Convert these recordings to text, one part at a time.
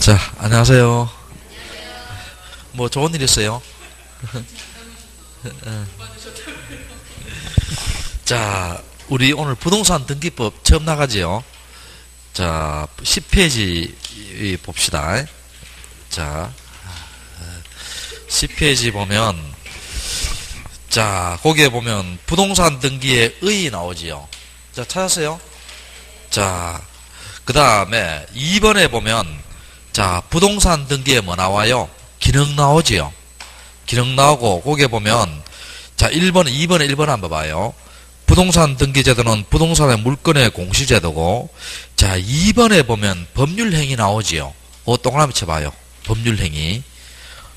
자, 안녕하세요. 뭐 좋은 일 있어요? 자, 우리 오늘 부동산 등기법 처음 나가지요. 자, 10페이지 봅시다. 자, 10페이지 보면, 자, 거기에 보면 부동산 등기의 의 나오지요. 자, 찾았어요? 자, 그 다음에 2번에 보면, 자, 부동산 등기에 뭐 나와요? 기능 나오지요. 기능 나오고, 거기에 보면, 자, 1번, 2번에 1번 한번 봐요. 부동산 등기제도는 부동산의 물건의 공시제도고, 자, 2번에 보면 법률행위 나오지요. 동그라미 쳐봐요. 법률행위.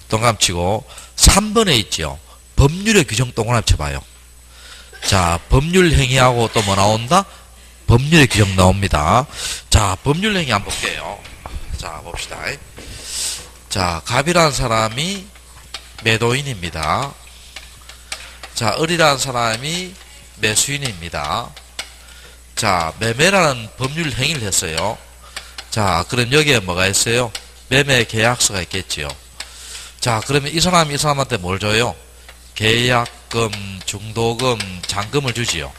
동그라미 치고, 3번에 있지요. 법률의 규정 동그라미 쳐봐요. 자, 법률행위하고 또 뭐 나온다? 법률의 규정 나옵니다. 자, 법률행위 한번 볼게요. 자, 봅시다. 자, 갑이라는 사람이 매도인입니다. 자, 을이라는 사람이 매수인입니다. 자, 매매라는 법률 행위를 했어요. 자, 그럼 여기에 뭐가 있어요? 매매 계약서가 있겠지요. 자, 그러면 이 사람이 이 사람한테 뭘 줘요? 계약금, 중도금, 잔금을 주지요.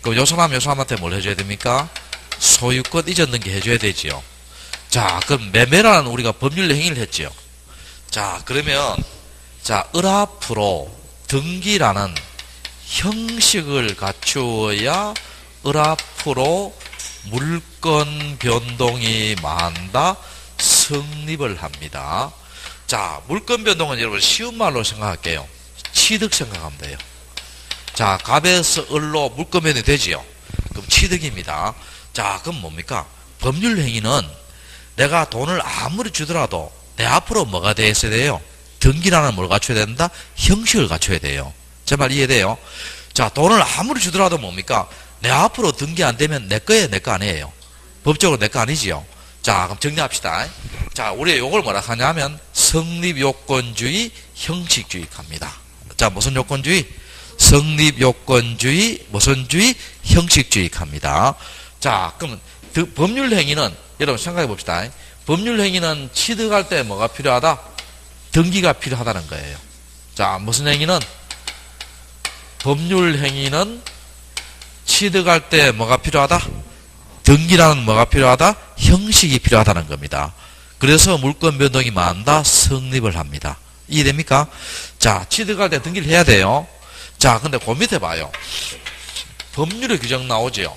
그럼 요 사람한테 뭘 해줘야 됩니까? 소유권 이전 등기 해줘야 되지요. 자, 그럼 매매라는 우리가 법률 행위를 했지요. 자, 그러면, 자, 을 앞으로 등기라는 형식을 갖추어야 을 앞으로 물건 변동이 많다 성립을 합니다. 자, 물건 변동은 여러분 쉬운 말로 생각할게요. 취득 생각하면 돼요. 자, 갑에서 을로 물건 변동이 되지요. 그럼 취득입니다. 자, 그럼 뭡니까? 법률 행위는 내가 돈을 아무리 주더라도 내 앞으로 뭐가 돼 있어야 돼요? 등기라는 뭘 갖춰야 된다? 형식을 갖춰야 돼요. 제 말 이해돼요? 자, 돈을 아무리 주더라도 뭡니까? 내 앞으로 등기 안 되면 내 거예요, 내 거 아니에요? 법적으로 내 거 아니지요? 자, 그럼 정리합시다. 자, 우리가 요걸 뭐라 하냐면 성립요건주의, 형식주의 합니다. 자, 무슨 요건주의? 성립요건주의, 무슨 주의? 형식주의 합니다. 자, 그러면 법률행위는 여러분 생각해 봅시다. 법률행위는 취득할 때 뭐가 필요하다? 등기가 필요하다는 거예요. 자, 무슨 행위는? 법률행위는 취득할 때 뭐가 필요하다? 등기라는 뭐가 필요하다? 형식이 필요하다는 겁니다. 그래서 물권 변동이 많다 성립을 합니다. 이해됩니까? 자, 취득할 때 등기를 해야 돼요. 자, 근데 그 밑에 봐요. 법률의 규정 나오죠.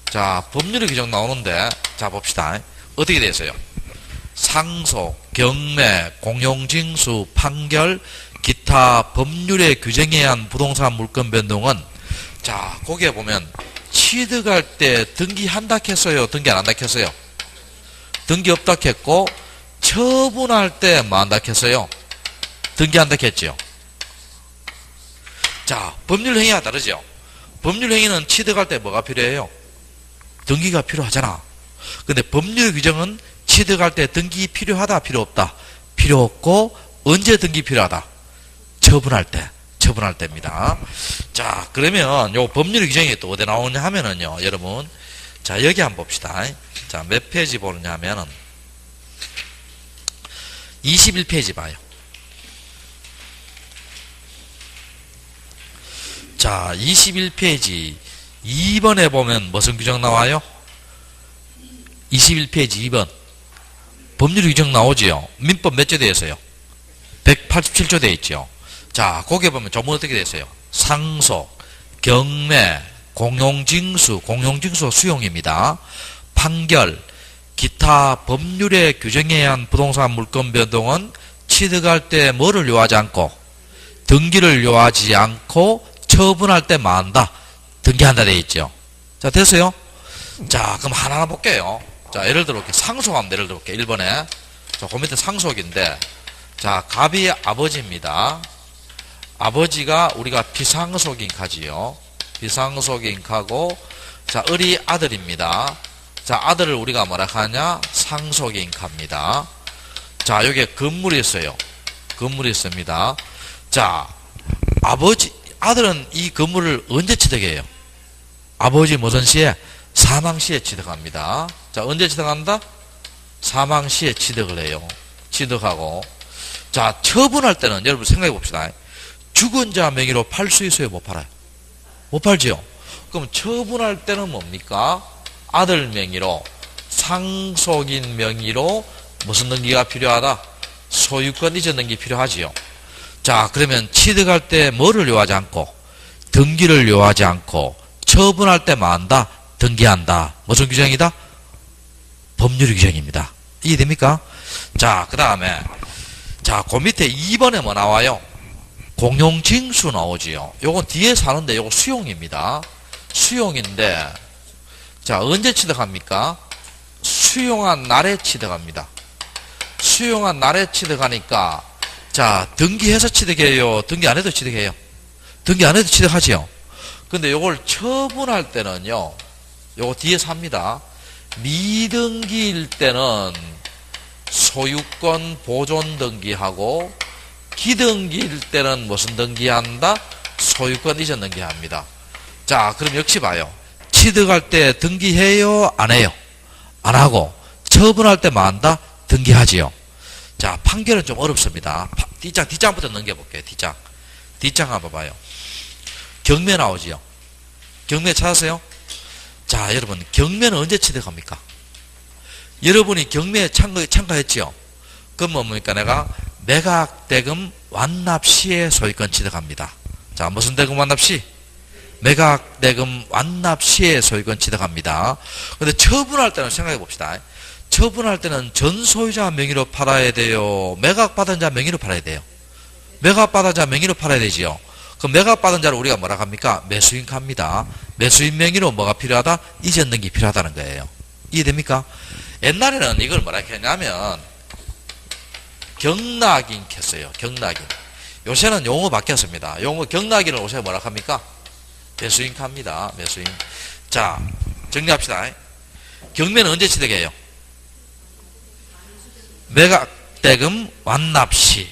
자, 법률의 규정 나오는데, 자, 봅시다. 어떻게 되어있어요? 상속, 경매, 공용징수, 판결, 기타 법률의 규정에 의한 부동산 물권 변동은, 자, 거기에 보면, 취득할 때 등기한다 했어요? 등기 안 한다 했어요? 등기 없다 했고, 처분할 때 뭐 한다 했어요? 등기한다 했죠? 자, 법률행위와 다르죠? 법률행위는 취득할 때 뭐가 필요해요? 등기가 필요하잖아. 근데 법률 규정은 취득할 때 등기 필요하다, 필요 없다? 필요 없고, 언제 등기 필요하다? 처분할 때입니다. 자, 그러면 요 법률 규정이 또 어디 나오냐 하면은요, 여러분. 자, 여기 한번 봅시다. 자, 몇 페이지 보느냐 하면은, 21페이지 봐요. 자, 21페이지. 2번에 보면 무슨 규정 나와요? 21페이지 2번. 법률 규정 나오지요. 민법 몇 조 되어 있어요? 187조 되어 있죠. 자, 거기에 보면 전부 어떻게 되어 있어요? 상속, 경매, 공용징수 수용입니다. 판결, 기타 법률의 규정에 의한 부동산 물권 변동은 취득할 때 뭐를 요하지 않고, 등기를 요하지 않고 처분할 때만 한다. 등기한다 되어 있죠. 자, 됐어요? 자, 그럼 하나하나 볼게요. 자, 예를 들어 볼게요. 상속하면 예를 들어 볼게요. 1번에. 자, 그 밑에 상속인데, 자, 갑이 아버지입니다. 아버지가 우리가 비상속인 카지요. 비상속인 카고, 자, 을이 아들입니다. 자, 아들을 우리가 뭐라 하냐? 상속인 카입니다. 자, 여기에 건물이 있어요. 건물이 있습니다. 자, 아들은 이 건물을 언제 취득해요? 아버지 무슨 시에? 사망 시에 취득합니다. 자, 언제 취득한다? 사망 시에 취득을 해요. 취득하고. 자, 처분할 때는 여러분 생각해 봅시다. 죽은 자 명의로 팔 수 있어요? 못 팔아요? 못 팔지요? 그럼 처분할 때는 뭡니까? 아들 명의로, 상속인 명의로 무슨 등기가 필요하다? 소유권 이전 등기 필요하지요. 자, 그러면 취득할 때 뭐를 요하지 않고, 등기를 요하지 않고, 처분할 때만 한다? 등기한다. 무슨 규정이다? 법률 규정입니다. 이해됩니까? 자, 그 다음에, 자, 그 밑에 2번에 뭐 나와요? 공용징수 나오지요. 요건 뒤에 사는데 요거 수용입니다. 수용인데, 자, 언제 취득합니까? 수용한 날에 취득합니다. 수용한 날에 취득하니까, 자, 등기해서 취득해요? 등기 안 해도 취득해요? 등기 안 해도 취득하지요? 근데 요걸 처분할 때는요, 요거 뒤에 삽니다. 미등기일 때는 소유권 보존 등기하고, 기등기일 때는 무슨 등기한다? 소유권 이전 등기합니다. 자, 그럼 역시 봐요. 취득할 때 등기해요? 안 해요? 안 하고, 처분할 때만 한다? 등기하지요. 자, 판결은 좀 어렵습니다. 뒷장부터 넘겨볼게요. 뒷장 한번 봐요. 경매 나오지요. 경매 찾았어요? 자, 여러분, 경매는 언제 취득합니까? 여러분이 경매에 참가했지요? 그럼 뭡니까? 내가 매각 대금 완납 시에 소유권 취득합니다. 자, 무슨 대금 완납 시? 매각 대금 완납 시에 소유권 취득합니다. 근데 처분할 때는 생각해 봅시다. 처분할 때는 전 소유자 명의로 팔아야 돼요? 매각받은 자 명의로 팔아야 돼요? 매각받은 자 명의로 팔아야 되지요. 그럼 매각받은 자를 우리가 뭐라 합니까? 매수인 합니다. 매수인 명의로 뭐가 필요하다? 이전 등기 필요하다는 거예요. 이해됩니까? 옛날에는 이걸 뭐라 했냐면 경락인 켰어요. 경락인. 요새는 용어 바뀌었습니다. 용어 경락인을 요새 뭐라 합니까? 매수인 합니다. 매수인. 자, 정리합시다. 경매는 언제 취득해요? 매각대금 완납시.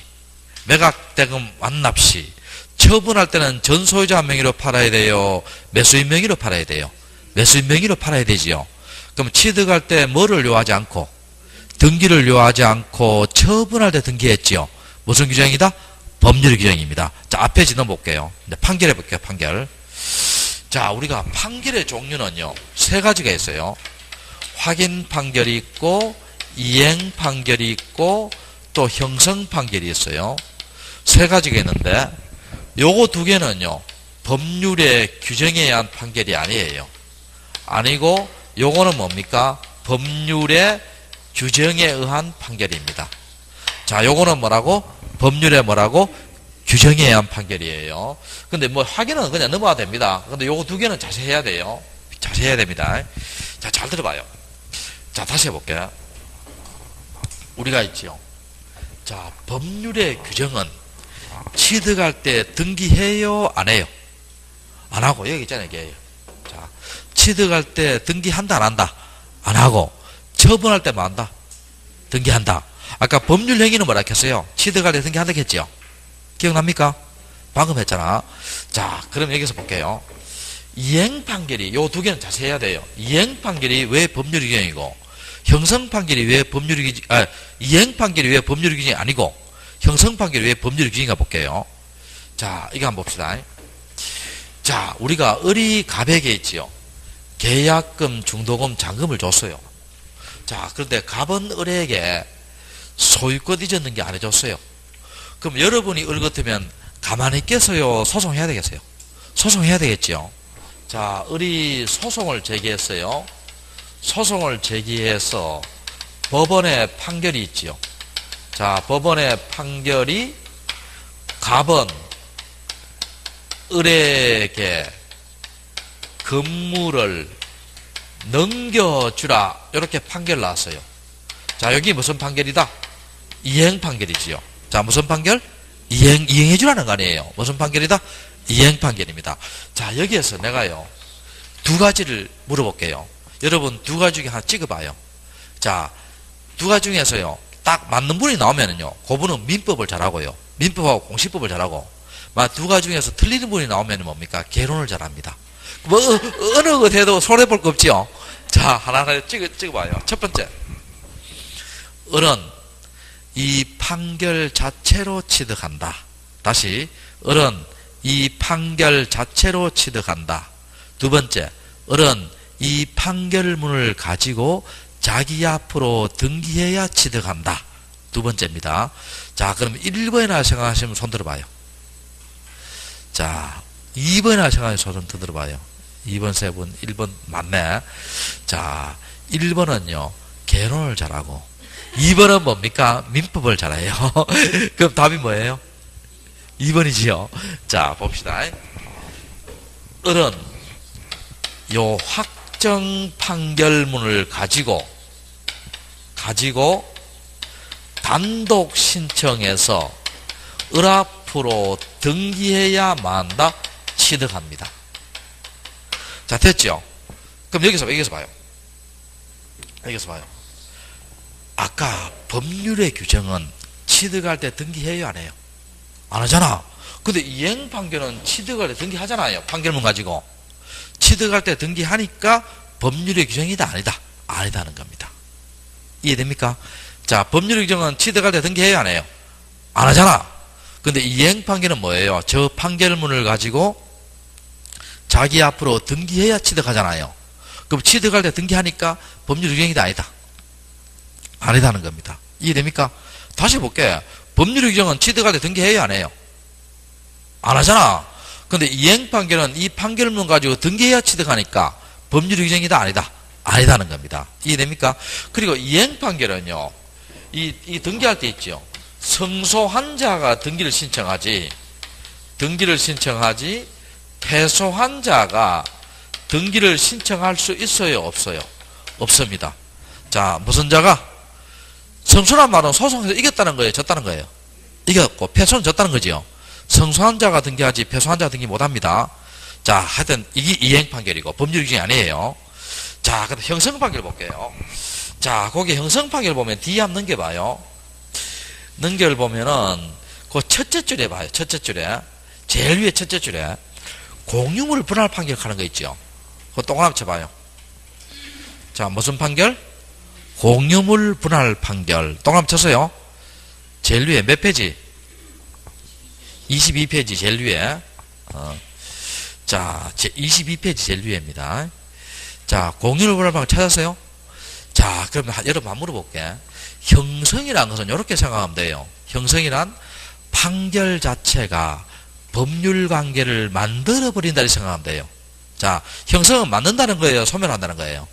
매각대금 완납시. 처분할 때는 전소유자 명의로 팔아야 돼요? 매수인 명의로 팔아야 돼요? 매수인 명의로 팔아야 되지요. 그럼 취득할 때 뭐를 요하지 않고, 등기를 요하지 않고 처분할 때 등기했지요. 무슨 규정이다? 법률 규정입니다. 자, 앞에 넘어볼게요. 판결해 볼게요. 판결. 자, 우리가 판결의 종류는요, 세 가지가 있어요. 확인 판결이 있고, 이행 판결이 있고, 또 형성 판결이 있어요. 세 가지가 있는데, 요거 두 개는요, 법률의 규정에 의한 판결이 아니에요. 아니고, 요거는 뭡니까? 법률의 규정에 의한 판결입니다. 자, 요거는 뭐라고? 법률의 뭐라고? 규정에 의한 판결이에요. 근데 뭐 확인은 그냥 넘어가도 됩니다. 근데 요거 두 개는 자세히 해야 돼요. 자세히 해야 됩니다. 자, 잘 들어봐요. 자, 다시 해볼게요. 우리가 있지요. 자, 법률의 규정은 취득할 때 등기해요? 안 해요? 안 하고, 여기 있잖아요. 이게. 자, 취득할 때 등기한다? 안 한다? 안 하고, 처분할 때만 한다? 등기한다. 아까 법률 행위는 뭐라 했어요? 취득할 때 등기한다 했죠? 기억납니까? 방금 했잖아. 자, 그럼 여기서 볼게요. 이행 판결이, 요 두 개는 자세히 해야 돼요. 이행 판결이 왜 법률 규정이고, 형성 판결이 왜 법률 규정, 이행 판결이 왜 법률 규정이 아니고, 형성 판결이 왜 법률 규정인가 볼게요. 자, 이거 한번 봅시다. 자, 우리가 을이 갑에게 있지요. 계약금, 중도금, 잔금을 줬어요. 자, 그런데 갑은 을에게 소유권 이전 등기 안 해줬어요. 그럼 여러분이 을 같으면 가만히 있겠어요? 소송해야 되겠어요? 소송해야 되겠죠. 자, 을이 소송을 제기했어요. 소송을 제기해서 법원의 판결이 있지요. 자, 법원의 판결이 갑은 을에게 건물을 넘겨주라, 이렇게 판결 나왔어요. 자, 여기 무슨 판결이다? 이행 판결이지요. 자, 무슨 판결? 이행해주라는 거 아니에요. 무슨 판결이다? 이행 판결입니다. 자, 여기에서 내가요, 두 가지를 물어볼게요. 여러분, 두 가지 중에 하나 찍어봐요. 자, 두 가지 중에서요, 딱 맞는 분이 나오면은요, 그분은 민법을 잘하고요. 민법하고 공시법을 잘하고, 두 가지 중에서 틀리는 분이 나오면 뭡니까? 개론을 잘합니다. 뭐, 어느 것 해도 손해볼 거 없지요? 자, 하나하나 찍어봐요. 첫 번째. 을은 이 판결 자체로 취득한다. 다시 을은 이 판결 자체로 취득한다. 두 번째, 을은 이 판결문을 가지고 자기 앞으로 등기해야 취득한다. 두 번째입니다. 자, 그럼 1번이나 생각하시면 손 들어봐요. 자, 2번이나 생각하시면 손 들어봐요. 2번, 3번, 1번 맞네. 자, 1번은요, 개론을 잘하고, 2번은 뭡니까? 민법을 잘해요. 그럼 답이 뭐예요? 2번이지요. 자, 봅시다. 을은 요 확정 판결문을 가지고 단독 신청해서 을 앞으로 등기해야 만다 취득합니다. 자, 됐죠? 그럼 여기서 봐요. 아까 법률의 규정은 취득할 때 등기해요, 안 해요? 안 하잖아. 근데 이행 판결은 취득할 때 등기하잖아요. 판결문 가지고. 취득할 때 등기하니까 법률의 규정이다, 아니다? 아니다는 겁니다. 이해됩니까? 자, 법률의 규정은 취득할 때 등기해요, 안 해요? 안 하잖아. 근데 이행 판결은 뭐예요? 저 판결문을 가지고 자기 앞으로 등기해야 취득하잖아요. 그럼 취득할 때 등기하니까 법률 규정이다, 아니다? 아니다는 겁니다. 이해됩니까? 다시 볼게. 법률 규정은 취득할 때 등기해요, 안 해요? 안 하잖아. 근데 이행 판결은 이 판결문 가지고 등기해야 취득하니까 법률 규정이다, 아니다? 아니다는 겁니다. 이해됩니까? 그리고 이행 판결은요, 이 등기할 때 있죠. 성소한 자가 등기를 신청하지, 패소한 자가 등기를 신청할 수 있어요, 없어요? 없습니다. 자, 무슨 자가? 성소란 말은 소송에서 이겼다는 거예요, 졌다는 거예요? 이겼고, 패소는 졌다는 거지요. 성소한 자가 등기하지, 패소한 자가 등기 못 합니다. 자, 하여튼, 이게 이행 판결이고, 법률 규정이 아니에요. 자, 그다음 형성 판결 볼게요. 자, 거기 형성 판결 보면 뒤에 한번 넘겨봐요. 넘겨보면은, 그 첫째 줄에 봐요, 첫째 줄에. 제일 위에 첫째 줄에. 공유물 분할 판결 하는 거 있죠. 그거 동그라미 쳐봐요. 자, 무슨 판결? 공유물 분할 판결. 동그라미 쳤어요. 제일 위에 몇 페이지? 22페이지 제일 위에. 자, 22페이지 제일 위에입니다. 자, 공유물 분할 판결 찾았어요? 자, 그럼 여러분 한번 물어볼게. 형성이라는 것은 이렇게 생각하면 돼요. 형성이란 판결 자체가 법률 관계를 만들어버린다 이렇게 생각하면 돼요. 자, 형성은 만든다는 거예요? 소멸한다는 거예요?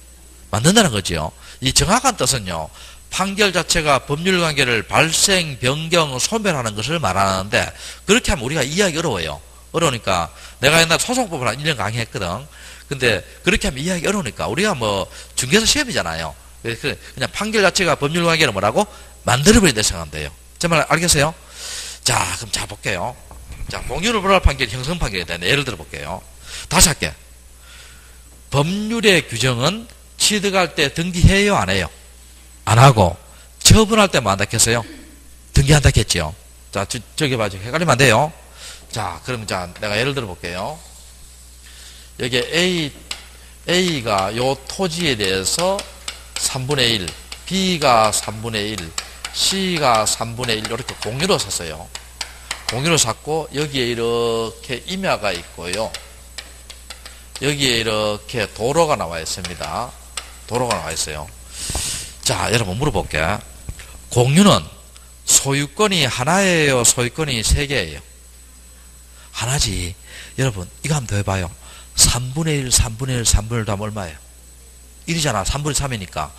만든다는 거죠. 이 정확한 뜻은요, 판결 자체가 법률 관계를 발생, 변경, 소멸하는 것을 말하는데, 그렇게 하면 우리가 이해하기 어려워요. 어려우니까, 내가 옛날 소송법을 한 1년 강의했거든. 근데, 그렇게 하면 이해하기 어려우니까, 우리가 뭐, 중개사 시험이잖아요. 그냥 판결 자체가 법률 관계를 뭐라고? 만들어버린다 생각하면 돼요. 제 말 알겠어요? 자, 그럼 자, 볼게요. 자, 공유를 분할 판결, 형성 판결에 대한 예를 들어 볼게요. 다시 할게. 법률의 규정은 취득할 때 등기해요, 안 해요? 안 하고, 처분할 때만 한다 했어요? 등기한다 했죠? 자, 저기 봐요. 헷갈리면 안 돼요. 자, 그럼 자, 내가 예를 들어 볼게요. 여기 A가 요 토지에 대해서 3분의 1, B가 3분의 1, C가 3분의 1, 이렇게 공유로 샀어요. 공유로 샀고, 여기에 이렇게 임야가 있고요. 여기에 이렇게 도로가 나와 있습니다. 도로가 나와 있어요. 자, 여러분 물어볼게. 공유는 소유권이 하나예요? 소유권이 세 개예요? 하나지. 여러분, 이거 한번 더 해봐요. 3분의 1, 3분의 1, 3분의 1 하면 얼마예요? 1이잖아. 3분의 3이니까.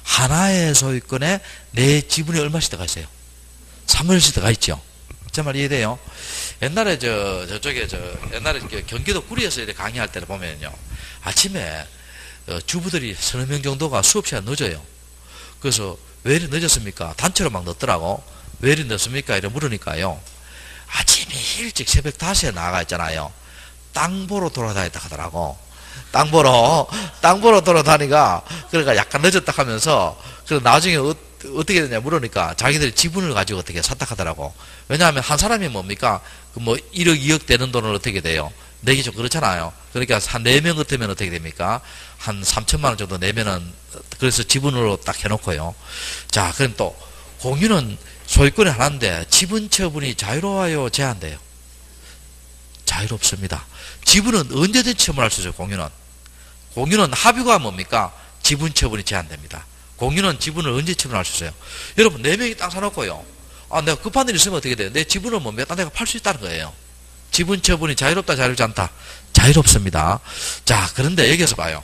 하나의 소유권에 내 지분이 얼마씩 들어가 있어요? 3분의 1씩 들어가 있죠? 제 말 이해돼요? 옛날에 저쪽에 옛날에 경기도 구리에서 이렇게 강의할 때를 보면요. 아침에 주부들이 서너 명 정도가 수업 시간 늦어요. 그래서 왜 이렇게 늦었습니까? 단체로 막 늦더라고. 왜 이렇게 늦습니까? 이렇게 물으니까요. 아침에 일찍 새벽 5시에 나가 있잖아요. 땅 보러 돌아다녔다 하더라고. 땅 보러 돌아다니가, 그러니까 약간 늦었다 하면서, 그래서 나중에 어떻게 되냐 물으니까 자기들이 지분을 가지고 어떻게 샀다 하더라고. 왜냐하면 한 사람이 뭡니까? 그 뭐 1억, 2억 되는 돈을 어떻게 돼요? 내기 좀 그렇잖아요. 그러니까 한 4명 같으면 어떻게 됩니까? 한 3천만 원 정도 내면은, 그래서 지분으로 딱 해놓고요. 자, 그럼 또, 공유는 소유권이 하나인데, 지분 처분이 자유로워요? 제한돼요? 자유롭습니다. 지분은 언제든지 처분할 수 있어요, 공유는. 공유는 합의가 뭡니까? 지분 처분이 제한됩니다. 공유는 지분을 언제 처분할 수 있어요? 여러분, 4명이 땅 사놓고요. 아, 내가 급한 일 있으면 어떻게 돼요? 내 지분을 뭡니까? 딴 데가 팔 수 있다는 거예요. 지분 처분이 자유롭다, 자유롭지 않다? 자유롭습니다. 자, 그런데 여기서 봐요.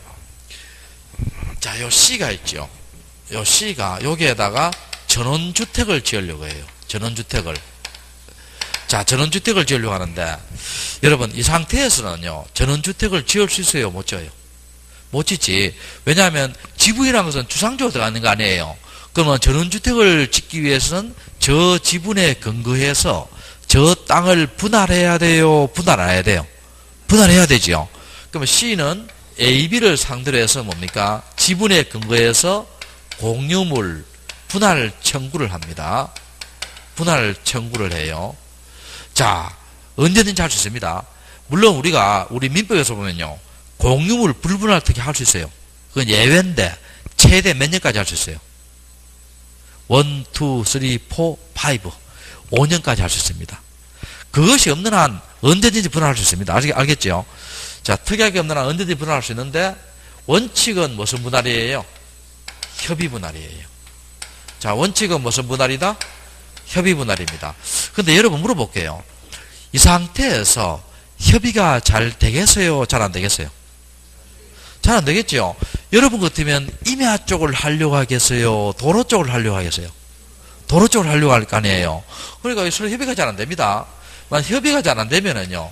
자, 요 C가 있죠. 요 C가 여기에다가 전원주택을 지으려고 해요. 전원주택을. 자, 전원주택을 지으려고 하는데, 여러분, 이 상태에서는요, 전원주택을 지을 수 있어요? 못 지어요? 못 짓지. 왜냐하면 지분이라는 것은 주상적으로 들어가는 거 아니에요. 그러면 전원주택을 짓기 위해서는 저 지분에 근거해서 저 땅을 분할해야 돼요? 분할 안 해야 돼요? 분할해야 되죠. 그러면 C는 A, B를 상대로 해서 뭡니까? 지분에 근거해서 공유물 분할 청구를 합니다. 분할 청구를 해요. 자, 언제든지 할 수 있습니다. 물론 우리 민법에서 보면요, 공유물 불분할 어떻게 할 수 있어요. 그건 예외인데 최대 몇 년까지 할 수 있어요? 1, 2, 3, 4, 5 5년까지 할 수 있습니다. 그것이 없는 한 언제든지 분할할 수 있습니다. 알겠죠? 자, 특이하게 없는 한 언제든지 분할할 수 있는데, 원칙은 무슨 분할이에요? 협의 분할이에요. 자, 원칙은 무슨 분할이다? 협의 분할입니다. 근데 여러분 물어볼게요. 이 상태에서 협의가 잘 되겠어요? 잘 안 되겠어요? 잘 안 되겠죠? 여러분 같으면 임야 쪽을 하려고 하겠어요? 도로 쪽을 하려고 하겠어요? 도로 쪽을 하려고 할 거 아니에요? 그러니까 서로 협의가 잘 안 됩니다. 만약 협의가 잘 안 되면은요,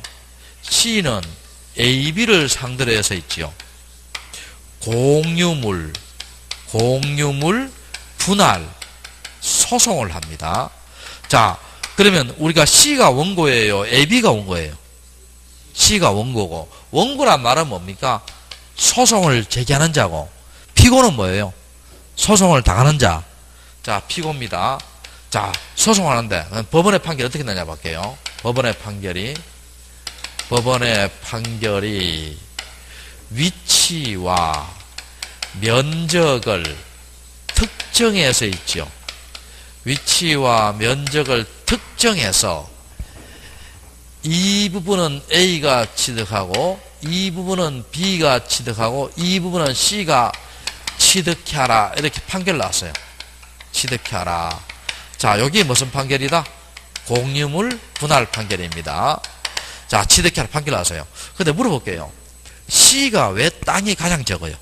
C는 A, B를 상대로 해서 있지요. 공유물 분할 소송을 합니다. 자, 그러면 우리가 C가 원고예요? A, B가 원고예요? C가 원고고, 원고란 말은 뭡니까? 소송을 제기하는 자고, 피고는 뭐예요? 소송을 당하는 자. 자, 피고입니다. 자, 소송하는데 법원의 판결이 어떻게 나냐 볼게요. 법원의 판결이 위치와 면적을 특정해서 있죠. 위치와 면적을 특정해서 이 부분은 A가 취득하고 이 부분은 B가 취득하고 이 부분은 C가 취득하라, 이렇게 판결 나왔어요. 취득하라. 자, 여기 무슨 판결이다? 공유물 분할 판결입니다. 자, 취득하라 판결 나왔어요. 근데 물어볼게요. C가 왜 땅이 가장 적어요?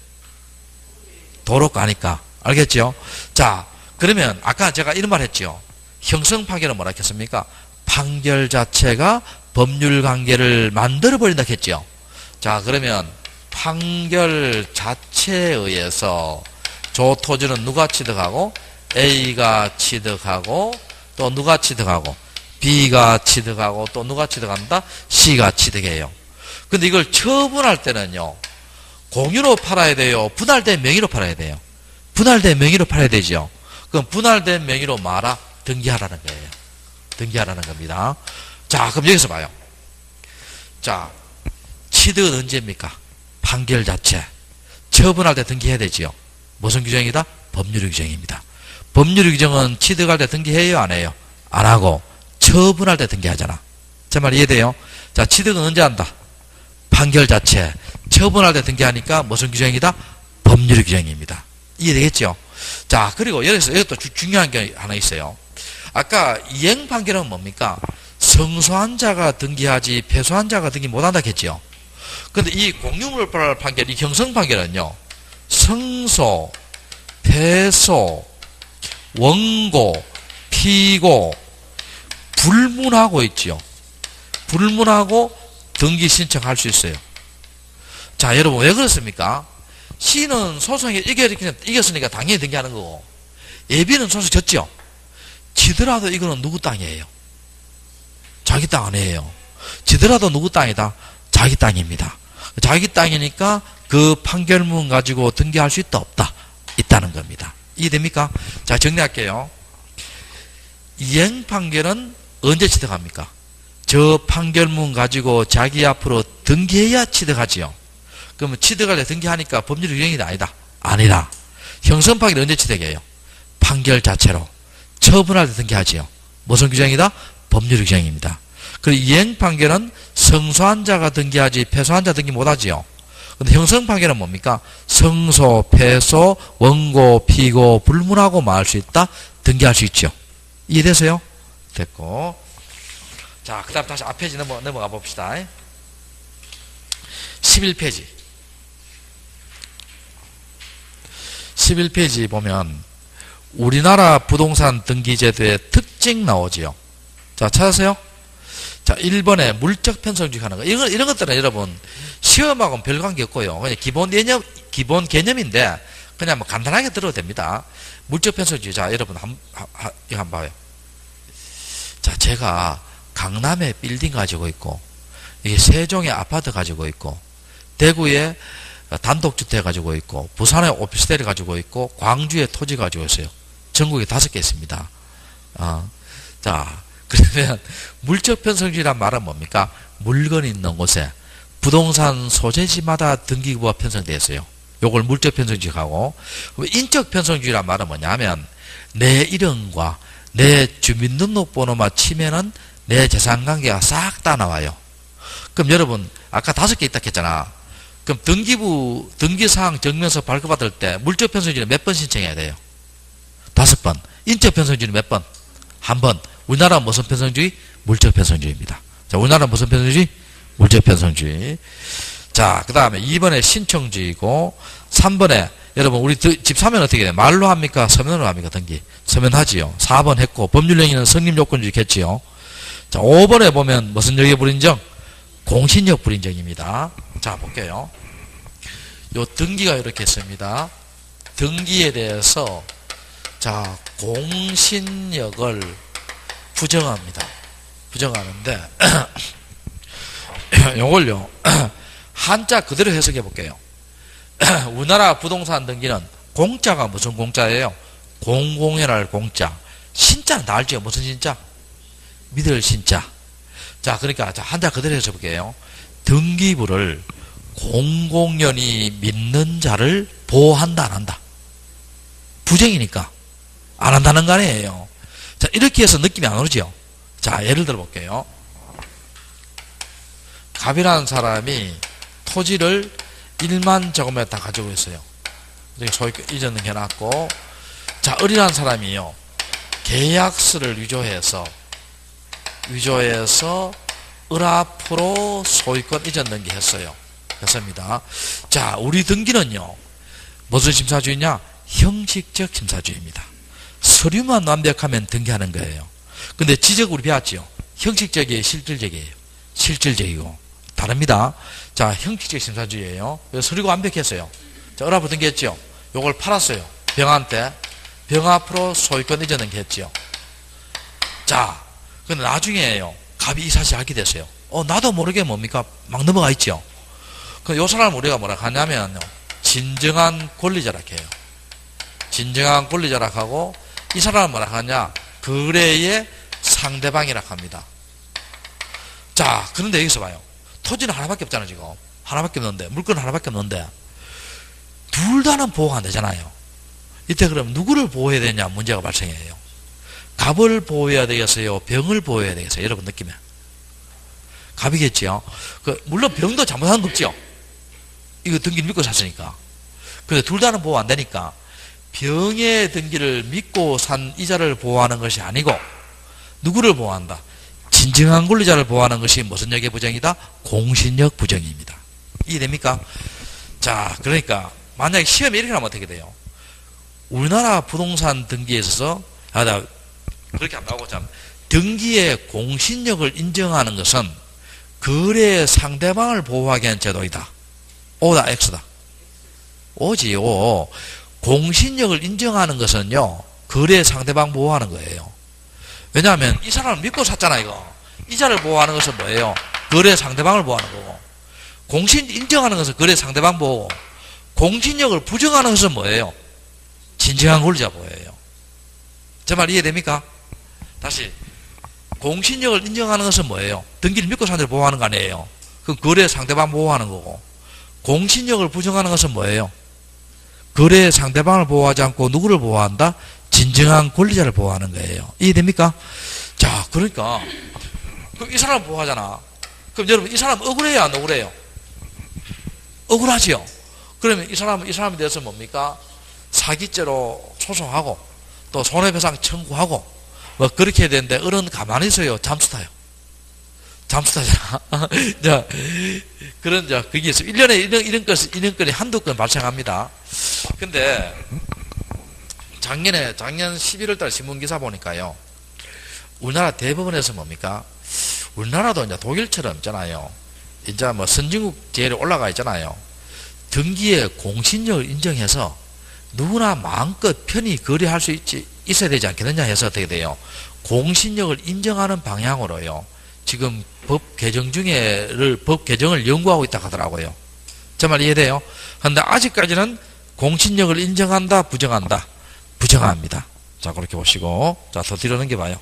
도로가 아니까. 알겠죠? 자, 그러면 아까 제가 이런 말 했죠. 형성 판결은 뭐라 했습니까? 판결 자체가 법률 관계를 만들어버린다 했죠. 자, 그러면 판결 자체에 의해서 저 토지는 누가 취득하고, A가 취득하고, 또 누가 취득하고, B가 취득하고, 또 누가 취득한다? C가 취득해요. 근데 이걸 처분할 때는요, 공유로 팔아야 돼요? 분할된 명의로 팔아야 돼요? 분할된 명의로 팔아야 되죠. 그럼 분할된 명의로 말아? 등기하라는 거예요. 등기하라는 겁니다. 자, 그럼 여기서 봐요. 자, 취득은 언제입니까? 판결 자체. 처분할 때 등기해야 되지요. 무슨 규정이다? 법률의 규정입니다. 법률의 규정은 취득할 때 등기해요? 안 해요? 안 하고 처분할 때 등기하잖아. 제 말 이해돼요? 자, 취득은 언제 한다? 판결 자체. 처분할 때 등기하니까 무슨 규정이다? 법률의 규정입니다. 이해되겠죠? 자, 그리고 여기서 이것도 중요한 게 하나 있어요. 아까 이행 판결은 뭡니까? 성소한 자가 등기하지 패소한 자가 등기 못한다 했죠. 근데 이 공유물 판결, 이 형성 판결은요, 성소, 패소, 원고, 피고, 불문하고 있죠. 불문하고 등기 신청할 수 있어요. 자, 여러분 왜 그렇습니까? C는 소송에 이겼으니까 당연히 등기하는 거고, B는 소송 졌죠. 지더라도 이거는 누구 땅이에요? 자기 땅 아니에요. 지더라도 누구 땅이다? 자기 땅입니다. 자기 땅이니까 그 판결문 가지고 등기할 수 있다 없다? 있다는 겁니다. 이해됩니까? 자, 정리할게요. 이행 판결은 언제 취득합니까? 저 판결문 가지고 자기 앞으로 등기해야 취득하지요. 그러면 취득할 때 등기하니까 법률 규정이다 아니다? 아니다. 형성 파기는 언제 취득해요? 판결 자체로. 처분할 때 등기하지요. 무슨 규정이다? 법률 규정입니다. 그리고 이행 판결은 성소한 자가 등기하지 패소한 자 등기 못하지요. 근데 형성 판결은 뭡니까? 성소, 패소, 원고, 피고, 불문하고 말할 수 있다? 등기할 수 있죠. 이해되세요? 됐고. 자, 그 다음 다시 앞 페이지 넘어가 봅시다. 11페이지. 11페이지 보면 우리나라 부동산 등기제도의 특징 나오지요. 자, 찾으세요. 자, 1번에 물적 편성주의 하는 거. 이런 것들은 여러분, 시험하고는 별 관계 없고요. 그냥 기본 개념인데, 그냥 뭐 간단하게 들어도 됩니다. 물적 편성주의. 자, 여러분, 이거 한번 봐요. 자, 제가 강남에 빌딩 가지고 있고, 이게 세종에 아파트 가지고 있고, 대구에 단독주택 가지고 있고, 부산에 오피스텔 가지고 있고, 광주에 토지 가지고 있어요. 전국에 5개 있습니다. 자, 그러면 물적 편성주의란 말은 뭡니까? 물건이 있는 곳에 부동산 소재지마다 등기부가 편성되어 있어요. 요걸 물적 편성주의하고, 인적 편성주의란 말은 뭐냐면 내 이름과 내 주민등록번호만 치면은 내 재산관계가 싹 다 나와요. 그럼 여러분 아까 5개 있다 했잖아. 그럼 등기부 등기사항 증명서 발급받을 때 물적 편성주의는 몇 번 신청해야 돼요? 5번. 인적 편성주의는 몇 번? 1번. 우리나라 무슨 편성주의? 물적 편성주의입니다. 자, 우리나라 무슨 편성주의? 물적 편성주의. 자, 그 다음에 2번에 신청주의고, 3번에 여러분 우리 집 사면 어떻게 돼요? 말로 합니까? 서면으로 합니까? 등기. 서면하지요. 4번 했고, 법률행위는 성립요건주의겠지요. 자, 5번에 보면 무슨 역의 불인정? 공신력 불인정입니다. 자, 볼게요. 요 등기가 이렇게 있습니다. 등기에 대해서 자, 공신력을 부정합니다. 부정하는데 요걸요 한자 그대로 해석해 볼게요. 우리나라 부동산 등기는 공자가 무슨 공자예요? 공공연할 공자. 신자는 다 알죠? 무슨 신자? 믿을 신자. 자, 그러니까 자, 한자 그대로 해서 볼게요. 등기부를 공공연히 믿는 자를 보호한다 안 한다? 부정이니까 안 한다는 거 아니에요. 자, 이렇게 해서 느낌이 안 오죠? 자, 예를 들어 볼게요. 갑이라는 사람이 토지를 1만 제곱미터 다 가지고 있어요. 소위 이전은 해놨고, 자, 을이라는 사람이요. 계약서를 위조해서 을 앞으로 소유권 이전 등기했어요. 했습니다. 자, 우리 등기는요. 무슨 심사주의냐? 형식적 심사주의입니다. 서류만 완벽하면 등기하는 거예요. 근데 지적 우리 배웠죠? 형식적이에요, 실질적이에요? 실질적이고. 다릅니다. 자, 형식적 심사주의예요. 서류가 완벽했어요. 자, 을 앞으로 등기했죠? 요걸 팔았어요. 병한테. 병 앞으로 소유권 이전 등기했죠. 자, 근데 나중에요. 갑이 이 사실 알게 됐어요. 나도 모르게 뭡니까? 막 넘어가 있죠. 요 사람을 우리가 뭐라 하냐면요. 진정한 권리자락해요. 진정한 권리자락하고, 이 사람은 뭐라 하냐? 거래의 상대방이라 합니다. 자, 그런데 여기서 봐요. 토지는 하나밖에 없잖아, 지금. 하나밖에 없는데, 물건은 하나밖에 없는데, 둘 다는 보호가 안 되잖아요. 이때 그럼 누구를 보호해야 되냐 문제가 발생해요. 갑을 보호해야 되겠어요? 병을 보호해야 되겠어요? 여러분 느낌에. 갑이겠지요. 물론 병도 잘못한 거 없죠. 이거 등기를 믿고 샀으니까. 근데 둘 다는 보호 안 되니까 병의 등기를 믿고 산 이자를 보호하는 것이 아니고 누구를 보호한다? 진정한 권리자를 보호하는 것이 무슨 역의 부정이다? 공신력 부정입니다. 이해됩니까? 자, 그러니까 만약에 시험에 이렇게 하면 어떻게 돼요? 우리나라 부동산 등기에 있어서 그렇게 안 나오고 참 등기의 공신력을 인정하는 것은 거래 상대방을 보호하기 위한 제도이다. O다 X다. O지 O. 공신력을 인정하는 것은요 거래 상대방 보호하는 거예요. 왜냐하면 이 사람을 믿고 샀잖아. 이거 이자를 보호하는 것은 뭐예요? 거래 상대방을 보호하는 거고, 공신 인정하는 것은 거래 상대방 보호고, 공신력을 부정하는 것은 뭐예요? 진정한 권리자 보호예요. 제 말 이해됩니까? 다시 공신력을 인정하는 것은 뭐예요? 등기를 믿고 사는 데를 보호하는 거 아니에요? 그 거래 상대방 보호하는 거고. 공신력을 부정하는 것은 뭐예요? 거래 상대방을 보호하지 않고 누구를 보호한다? 진정한 권리자를 보호하는 거예요. 이해됩니까? 자, 그러니까 그럼 이 사람 보호하잖아. 그럼 여러분 이 사람 억울해요, 안 억울해요? 억울하지요. 그러면 이 사람에 대해서 뭡니까? 사기죄로 소송하고 또 손해배상 청구하고 뭐 그렇게 해야 되는데 어른 가만히 있어요. 잠수 타요. 잠수 타잖아. 자, 그런 그게 있어요. 1년에 이런 건이 한두 건 발생합니다. 근데 작년 11월 달 신문기사 보니까요. 우리나라 대법원에서 뭡니까? 우리나라도 이제 독일처럼 있잖아요. 이제 뭐 선진국 제일에 올라가 있잖아요. 등기에 공신력을 인정해서 누구나 마음껏 편히 거래할 수 있어야 되지 않겠느냐 해서 어떻게 돼요? 공신력을 인정하는 방향으로요. 지금 법 개정을 연구하고 있다고 하더라고요. 제 말 이해돼요? 그런데 아직까지는 공신력을 인정한다, 부정한다? 부정합니다. 자, 그렇게 보시고. 자, 더 뒤로 넘겨봐요.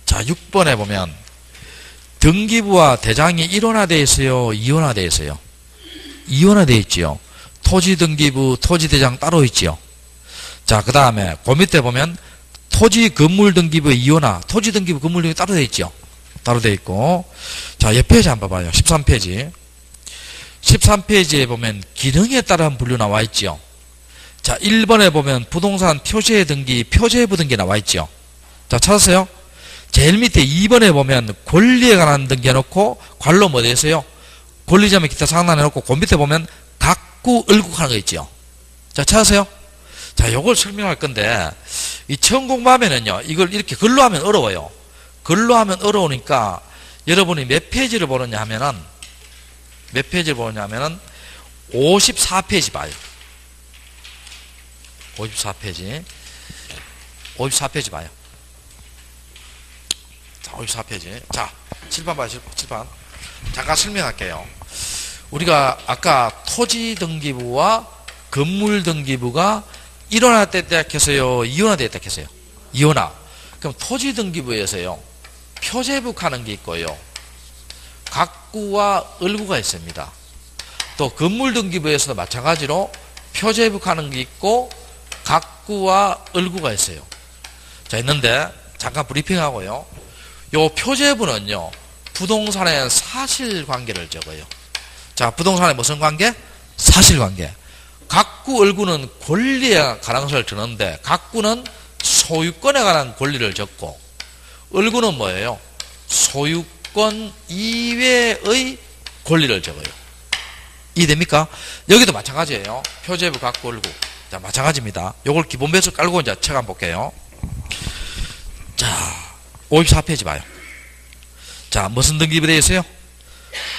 자, 6번에 보면 등기부와 대장이 일원화되어 있어요? 이원화되어 있어요? 이원화되어 있지요. 토지등기부, 토지대장 따로 있지요. 자, 그 다음에 그 밑에 보면 토지건물등기부 이원화, 토지등기부 건물등기부 따로 되어 있지요. 따로 되어 있고. 자, 옆 페이지 한번 봐봐요. 13페이지. 13페이지에 보면 기능에 따른 분류 나와 있지요. 자, 1번에 보면 부동산 표시의 등기, 표제부 등기 나와 있지요. 자, 찾았어요? 제일 밑에 2번에 보면 권리에 관한 등기 해놓고 관로 뭐 되어있어요? 권리자면 기타 상단 해놓고 그 밑에 보면 각구, 을국 하는 거 있지요. 자, 찾으세요? 자, 요걸 설명할 건데 이 처음 공부하면은요, 이걸 이렇게 글로 하면 어려워요. 글로 하면 어려우니까 여러분이 몇 페이지를 보느냐 하면은 54페이지 봐요. 54페이지 봐요. 자, 54페이지. 자, 칠판 봐요, 칠판. 잠깐 설명할게요. 우리가 아까 토지등기부와 건물등기부가 일원화됐다 했어요? 이원화됐다 했어요? 이원화. 그럼 토지등기부에서요, 표제북하는 게 있고요. 각구와 을구가 있습니다. 또 건물등기부에서도 마찬가지로 표제북하는 게 있고 각구와 을구가 있어요. 자, 있는데 잠깐 브리핑하고요. 요 표제부는요, 부동산의 사실관계를 적어요. 자, 부동산의 무슨 관계? 사실관계. 각구, 을구는 권리에 관한 것을 적는데 각구는 소유권에 관한 권리를 적고 을구는 뭐예요? 소유권 이외의 권리를 적어요. 이해됩니까? 여기도 마찬가지예요. 표제부, 각구, 을구. 자, 마찬가지입니다. 요걸 기본 배수 깔고 이제 책 한번 볼게요. 자, 54페이지 봐요. 자, 무슨 등기부 되어 있어요?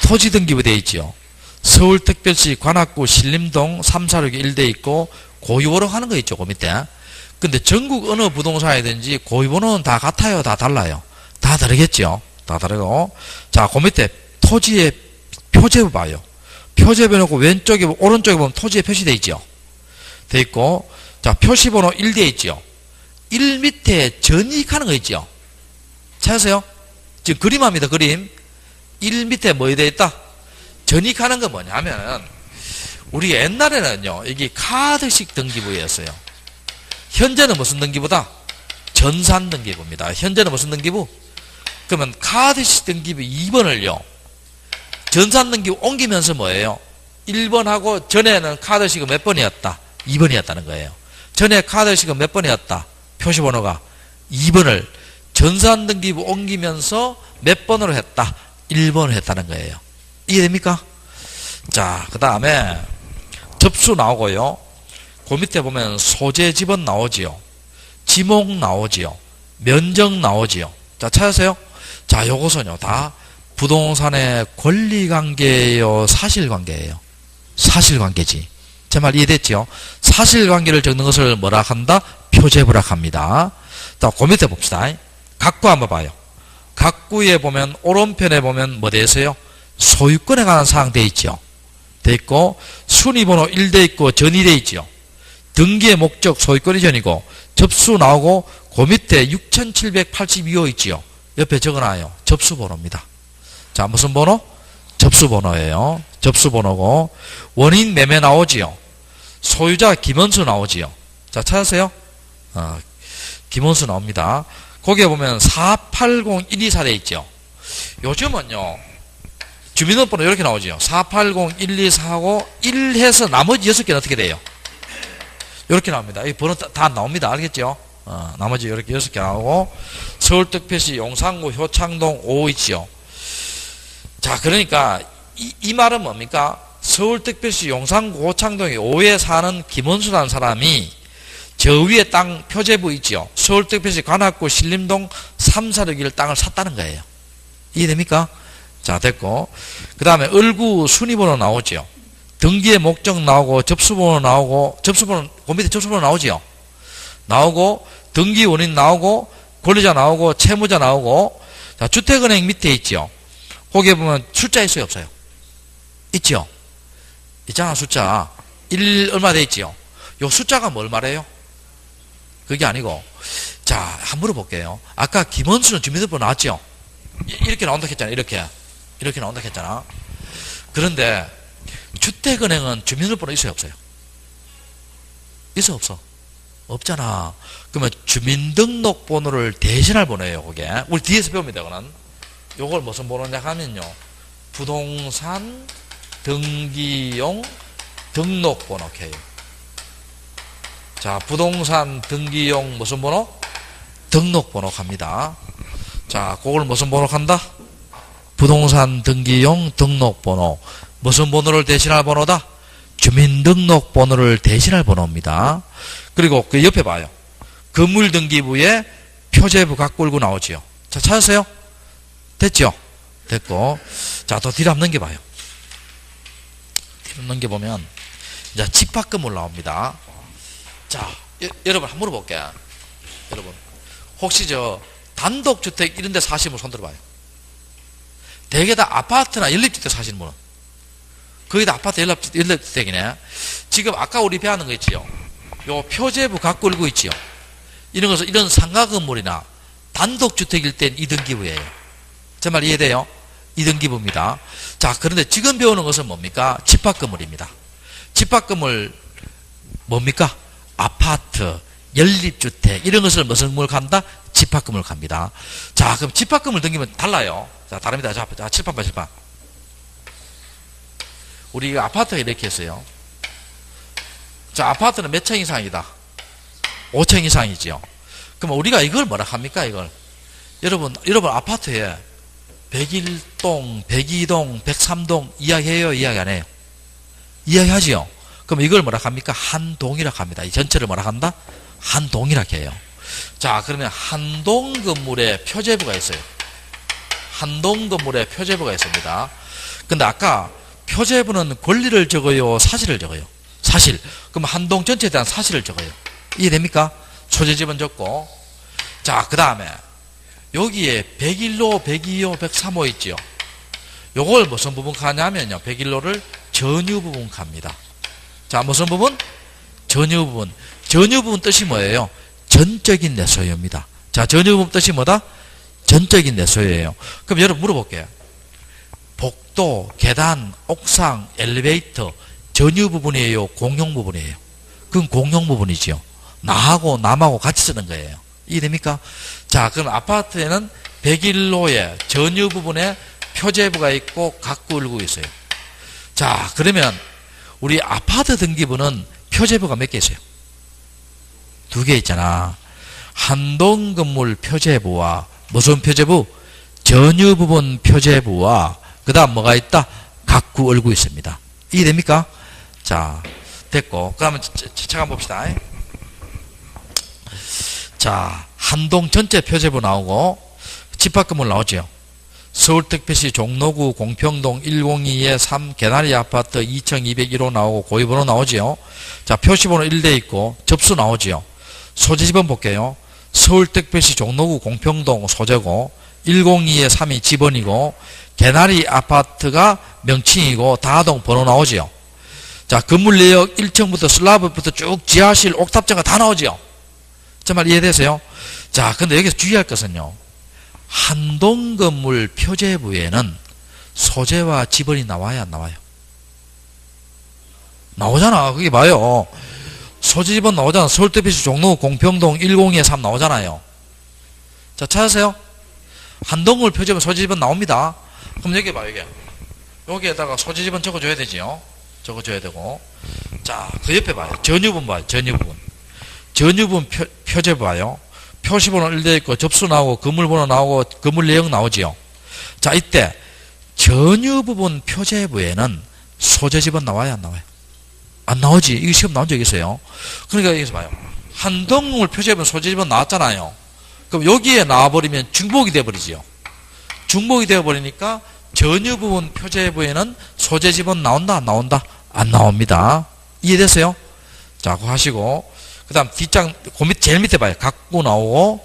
토지 등기부 되어 있지요. 서울특별시 관악구 신림동 346에 1돼 있고 고유번호 하는 거 있죠, 그 밑에. 근데 전국 어느 부동산이든지 고유번호는 다 같아요, 다 달라요? 다 다르겠죠. 다 다르고. 자, 그 밑에 토지의 표제부 봐요. 표제부 놓고 왼쪽에, 오른쪽에 보면 토지에 표시되어 있죠. 돼 있고. 자, 표시번호 1 되어 있죠. 1 밑에 전익하는 거 있죠. 찾으세요? 지금 그림합니다, 그림. 1 밑에 뭐 되어 있다? 전익하는 건 뭐냐면, 우리 옛날에는요, 이게 카드식 등기부였어요. 현재는 무슨 등기부다? 전산 등기부입니다. 현재는 무슨 등기부? 그러면 카드식 등기부 2번을요, 전산 등기부 옮기면서 뭐예요? 1번하고 전에는 카드식은 몇 번이었다? 2번이었다는 거예요. 전에 카드식은 몇 번이었다? 표시번호가 2번을 전산 등기부 옮기면서 몇 번으로 했다? 1번을 했다는 거예요. 이해됩니까? 자, 그 다음에 접수 나오고요. 그 밑에 보면 소재 지번 나오지요. 지목 나오지요. 면적 나오지요. 자, 찾으세요? 자, 요것은요, 다 부동산의 권리관계예요, 사실관계예요? 사실관계지. 제 말 이해됐지요? 사실관계를 적는 것을 뭐라 한다? 표제부라 합니다. 자, 그 밑에 봅시다. 각구 한번 봐요. 각구에 보면 오른편에 보면 뭐 되어 있어요? 소유권에 관한 사항 되어 있죠. 되어 있고 순위번호 1 되어 있고 전이 되어 있죠. 등기의 목적 소유권 이전이고 접수 나오고 그 밑에 6782호 있지요. 옆에 적어놔요. 접수번호입니다. 자, 무슨 번호? 접수번호예요. 접수번호고 원인 매매 나오지요. 소유자 김원수 나오지요. 자, 찾았어요? 김원수 나옵니다. 거기에 보면 480124돼 있죠. 요즘은요, 주민등록번호 이렇게 나오죠. 480124하고 1 해서 나머지 6개는 어떻게 돼요? 이렇게 나옵니다. 이 번호 다 나옵니다. 알겠죠? 나머지 이렇게 6개 나오고, 서울특별시 용산구 효창동 5 있지요. 자, 그러니까, 이 말은 뭡니까? 서울특별시 용산구 효창동에 5에 사는 김원수라는 사람이 저 위에 땅 표제부 있지요. 서울특별시 관악구 신림동 346일 땅을 샀다는 거예요. 이해됩니까? 자, 됐고. 그 다음에 을구 순위번호 나오죠. 등기의 목적 나오고, 접수번호 나오고, 접수번호, 그 밑에 접수번호 나오지요. 나오고, 등기 원인 나오고, 권리자 나오고, 채무자 나오고, 자, 주택은행 밑에 있죠. 거기에 보면 숫자 있어요, 없어요? 있죠? 있잖아, 숫자. 1 얼마 돼 있지요? 요 숫자가 뭘 말해요? 그게 아니고, 자, 한번 물어볼게요. 아까 김원수는 주민등록번호 나왔죠? 이렇게 나온다 했잖아요, 이렇게. 이렇게 나온다 했잖아. 그런데, 주택은행은 주민등록번호 있어요, 없어요? 있어, 없어? 없잖아. 그러면 주민등록번호를 대신할 번호예요, 그게. 우리 뒤에서 배웁니다, 그거는. 요걸 무슨 번호냐 하면요. 부동산 등기용 등록번호 K. 자, 부동산 등기용 무슨 번호? 등록번호 갑니다. 자, 그걸 무슨 번호 간다? 부동산 등기용 등록번호. 무슨 번호를 대신할 번호다? 주민등록번호를 대신할 번호입니다. 그리고 그 옆에 봐요. 건물등기부에 표제부 갖고 올고 나오지요. 자, 찾았어요? 됐죠? 됐고. 자, 더 뒤로 한번 넘겨봐요. 뒤로 넘겨보면, 이제 집합건물 나옵니다. 자, 여러분, 한번 물어볼게요. 여러분, 혹시 단독주택 이런 데 사시는 분 손 들어봐요. 대개 다 아파트나 연립주택 사시는 분은. 거의 다 아파트 연립주택이네. 지금 아까 우리 배우는 거 있지요? 요 표제부 갖고 올고 있지요? 이런 것은, 이런 상가건물이나 단독주택일 땐 이등기부예요. 제 말 이해돼요? 이등기부입니다. 자, 그런데 지금 배우는 것은 뭡니까? 집합건물입니다. 집합건물 뭡니까? 아파트, 연립주택 이런 것을 무슨 건물 간다? 집합건물 갑니다. 자, 그럼 집합건물 등기면 달라요. 자, 다릅니다. 자, 칠판 봐, 칠판. 우리 아파트가 이렇게 했어요. 자, 아파트는 몇 층 이상이다? 5층 이상이지요. 그럼 우리가 이걸 뭐라 합니까? 이걸 여러분 아파트에 101동, 102동, 103동 이야기해요? 이야기 안 해요? 이야기하지요? 그럼 이걸 뭐라 합니까? 한 동이라 합니다. 이 전체를 뭐라 한다? 한 동이라 해요. 자, 그러면 한 동 건물에 표제부가 있어요. 한 동 건물에 표제부가 있습니다. 근데 아까 표제부는 권리를 적어요? 사실을 적어요? 사실. 그럼 한 동 전체에 대한 사실을 적어요. 이해됩니까? 소재지번 적고. 자, 그 다음에 여기에 101호, 102호, 103호 있죠. 요걸 무슨 부분 가냐면요. 101호를 전유 부분 갑니다. 자, 무슨 부분? 전유 부분. 전유 부분 뜻이 뭐예요? 전적인 내 소유입니다. 자, 전유 부분 뜻이 뭐다? 전적인 내 소유예요. 그럼 여러분 물어볼게요. 복도, 계단, 옥상, 엘리베이터 전유 부분이에요? 공용 부분이에요? 그건 공용 부분이지요. 나하고 남하고 같이 쓰는 거예요. 이해됩니까? 자, 그럼 아파트에는 101호에 전유 부분에 표제부가 있고 갖고 울고 있어요. 자, 그러면 우리 아파트 등기부는 표제부가 몇 개 있어요? 2개 있잖아. 한동 건물 표제부와 무슨 표제부? 전유 부분 표제부와 그 다음 뭐가 있다? 갖고 울고 있습니다. 이해됩니까? 자, 됐고. 그러면 잠깐 봅시다. 자, 한동 전체 표제부 나오고 집합건물 나오죠. 서울특별시 종로구 공평동 102에 3 개나리 아파트 2201호 나오고 고유번호 나오지요. 자, 표시번호 1대 있고 접수 나오지요. 소재 지번 볼게요. 서울특별시 종로구 공평동 소재고 102에 3이 지번이고 개나리 아파트가 명칭이고 다동 번호 나오지요. 자, 건물 내역 1층부터 슬라브부터 쭉 지하실 옥탑장가 다 나오지요. 제 말 이해되세요? 자, 근데 여기서 주의할 것은요. 한동건물 표제부에는 소재와 지번이 나와야 안 나와요? 나오잖아. 그게 봐요. 소재 지번 나오잖아. 서울대피시 종로 공평동 102-3 나오잖아요. 자, 찾으세요? 한동건물 표제부 소재 지번 나옵니다. 그럼 여기 봐요, 여기. 여기에다가 소재 지번 적어줘야 되지요. 적어줘야 되고. 자, 그 옆에 봐요. 전유분 봐요. 전유분. 전유분 표제 봐요. 표시번호 1돼 있고 접수 나오고 건물번호 나오고 건물 내용 나오지요. 자, 이때 전유부분 표제부에는 소재 지번 나와야 안 나와요? 안 나오지. 이거 시험 나온 적 있어요. 그러니까 여기서 봐요. 한동물 표제부분 소재 지번 나왔잖아요. 그럼 여기에 나와버리면 중복이 돼버리지요. 중복이 되어버리니까 전유부분 표제부에는 소재 지번 나온다 안 나온다? 안 나옵니다. 이해됐어요? 자, 그거 하시고 그 다음 뒷장 그 밑 제일 밑에 봐요. 각구 나오고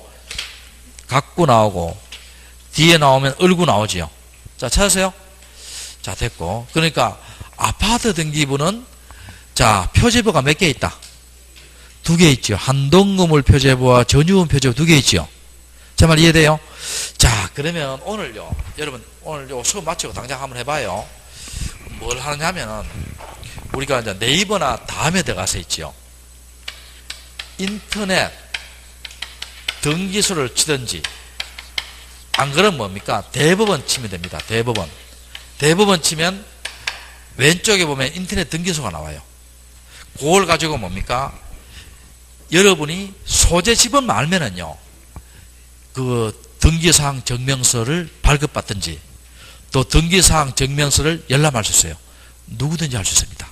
뒤에 나오면 을구 나오지요. 자, 찾으세요? 자, 됐고. 그러니까 아파트 등기부는 자, 표제부가 몇 개 있다? 2개 있죠. 한동건물 표제부와 전유분 표제부 2개 있죠. 제 말 이해돼요? 자, 그러면 오늘요, 여러분 오늘 요 수업 마치고 당장 한번 해봐요. 뭘 하느냐면은 우리가 이제 네이버나 다음에 들어가서 있지요. 인터넷 등기소를 치든지 안 그러면 뭡니까? 대법원 치면 됩니다. 대법원 치면 왼쪽에 보면 인터넷 등기소가 나와요. 그걸 가지고 뭡니까? 여러분이 소재 지번만 알면은요, 그 등기사항 증명서를 발급받든지 또 등기사항 증명서를 열람할 수 있어요. 누구든지 할 수 있습니다.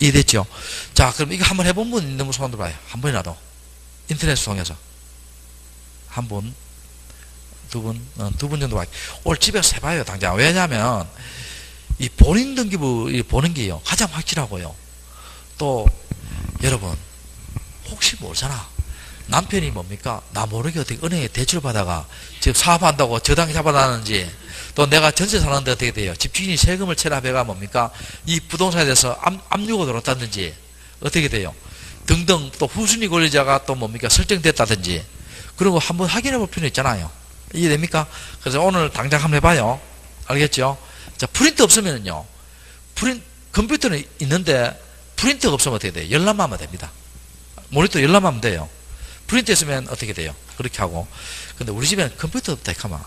이해됐죠? 자, 그럼 이거 한번 해본 분 있는 분 손 들어봐요. 한 번이라도. 인터넷을 통해서. 한 분, 두 분 정도 봐요. 오늘 집에서 해봐요, 당장. 왜냐하면, 이 본인 등기부 보는 게요, 가장 확실하고요. 또, 여러분, 혹시 모르잖아. 남편이 뭡니까? 나 모르게 어떻게 은행에 대출 받아가 지금 사업한다고 저당이 잡아놨는지, 또 내가 전세 사는데 어떻게 돼요? 집주인이 세금을 체납해가 뭡니까? 이 부동산에 대해서 압류가 들어왔다든지, 어떻게 돼요? 등등, 또 후순위 권리자가 또 뭡니까? 설정됐다든지, 그런 거 한번 확인해 볼 필요 있잖아요. 이해됩니까? 그래서 오늘 당장 한번 해봐요. 알겠죠? 자, 프린트 없으면은요, 컴퓨터는 있는데, 프린트가 없으면 어떻게 돼요? 열람만 하면 됩니다. 모니터 열람만 하면 돼요. 프린트 했으면 어떻게 돼요? 그렇게 하고. 근데 우리 집에는 컴퓨터 없다, 이카마.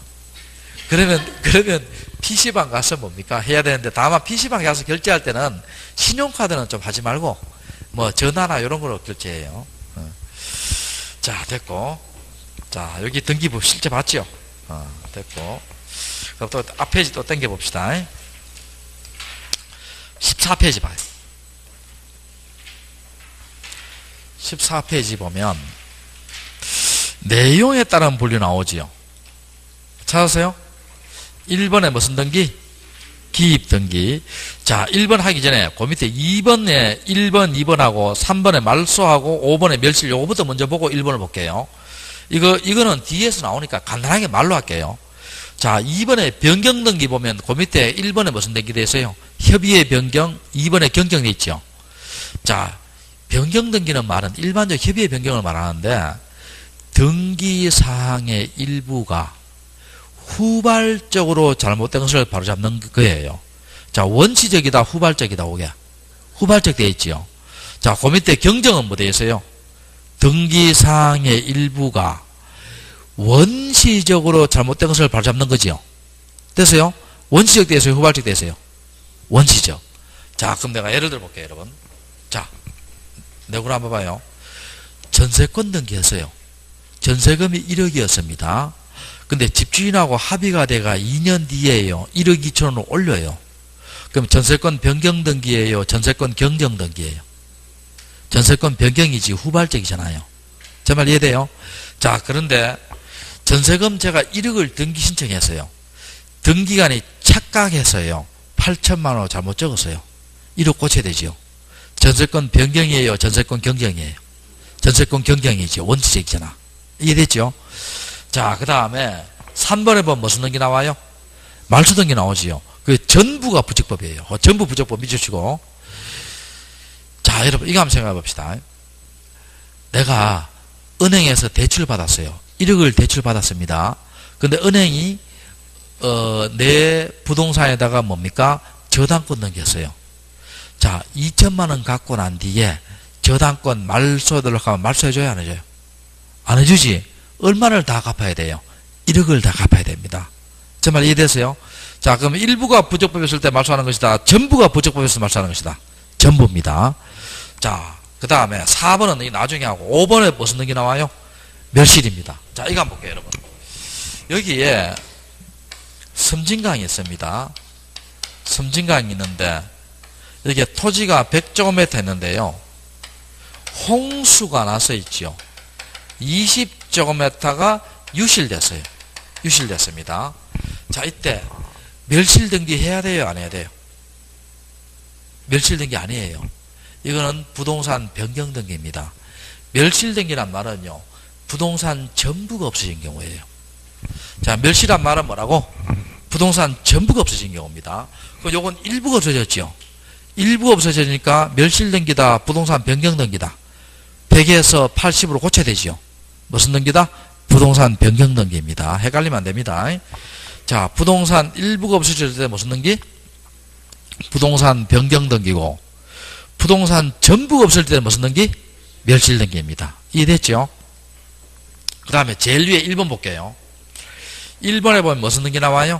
그러면 PC방 가서 뭡니까? 해야 되는데, 다만 PC방 가서 결제할 때는 신용카드는 좀 하지 말고, 뭐, 전화나 이런 걸로 결제해요. 자, 됐고. 자, 여기 등기부 실제 봤죠? 됐고. 그럼 또 앞페이지 또 당겨봅시다. 14페이지 봐요. 14페이지 보면, 내용에 따른 분류 나오지요. 찾으세요? 1번에 무슨 등기? 기입 등기. 자, 1번 하기 전에 그 밑에 2번에 1번, 2번하고 3번에 말소하고 5번에 멸실 요거부터 먼저 보고 1번을 볼게요. 이거는 뒤에서 나오니까 간단하게 말로 할게요. 자, 2번에 변경 등기 보면 그 밑에 1번에 무슨 등기 되어 있어요? 협의의 변경, 2번에 경경돼 있죠. 자, 변경 등기는 말은 일반적 협의의 변경을 말하는데, 등기사항의 일부가 후발적으로 잘못된 것을 바로잡는 거예요. 자, 원시적이다, 후발적이다, 오게. 후발적 되어 있지요. 자, 그 밑에 경정은 뭐 되어 있어요? 등기사항의 일부가 원시적으로 잘못된 것을 바로잡는 거지요. 됐어요? 원시적 되어 있어요, 후발적 되어 있어요? 원시적. 자, 그럼 내가 예를 들어 볼게요, 여러분. 자, 내구를 한번 봐요. 전세권 등기했어요. 전세금이 1억이었습니다. 근데 집주인하고 합의가 돼가 2년 뒤에요, 1억 2천원을 올려요. 그럼 전세권 변경 등기예요, 전세권 경정 등기예요? 전세권 변경이지 후발적이잖아요. 제 말 이해돼요? 자, 그런데 전세금 제가 1억을 등기 신청했어요. 등기관이 착각해서요, 8천만 원 잘못 적었어요. 1억 고쳐야 되지요. 전세권 변경이에요, 전세권 경정이에요? 전세권 경경이죠. 원칙이잖아. 이해됐죠? 자, 그 다음에 3번에 보면 무슨 등기 나와요? 말소 등기 나오지요. 그 전부가 부적법이에요. 전부 부적법 믿으시고. 자, 여러분, 이거 한번 생각해 봅시다. 내가 은행에서 대출 받았어요. 1억을 대출 받았습니다. 근데 은행이 내 부동산에다가 뭡니까? 저당권 넘겼어요. 자, 2천만 원 갖고 난 뒤에 저당권 말소하도록 하면 말소해줘요, 안 해줘요? 안 해주지? 얼마를 다 갚아야 돼요? 1억을 다 갚아야 됩니다. 제 말 이해됐어요? 자, 그럼 일부가 부적법했을 때 말소하는 것이다. 전부가 부적법했을 때 말소하는 것이다. 전부입니다. 자, 그 다음에 4번은 나중에 하고 5번에 무슨 등기 나와요? 멸실입니다. 자, 이거 한번 볼게요, 여러분. 여기에 섬진강이 있습니다. 섬진강이 있는데 여기에 토지가 100제곱미터 있는데요. 홍수가 나서 있죠. 20제곱미터가 유실됐어요. 유실됐습니다. 자, 이때 멸실등기 해야 돼요, 안 해야 돼요? 멸실등기 아니에요. 이거는 부동산 변경등기입니다. 멸실등기란 말은요, 부동산 전부가 없어진 경우예요. 자, 멸실한 말은 뭐라고? 부동산 전부가 없어진 경우입니다. 그럼 요건 일부가 없어졌죠. 일부가 없어지니까 멸실등기다, 부동산 변경등기다. 100에서 80으로 고쳐야 되죠. 무슨 등기다? 부동산 변경등기입니다. 헷갈리면 안 됩니다. 자, 부동산 일부가 없어질 때 무슨 등기? 부동산 변경등기고, 부동산 전부가 없을 때 무슨 등기? 멸실등기입니다. 이해됐죠? 그 다음에 제일 위에 1번 볼게요. 1번에 보면 무슨 등기 나와요?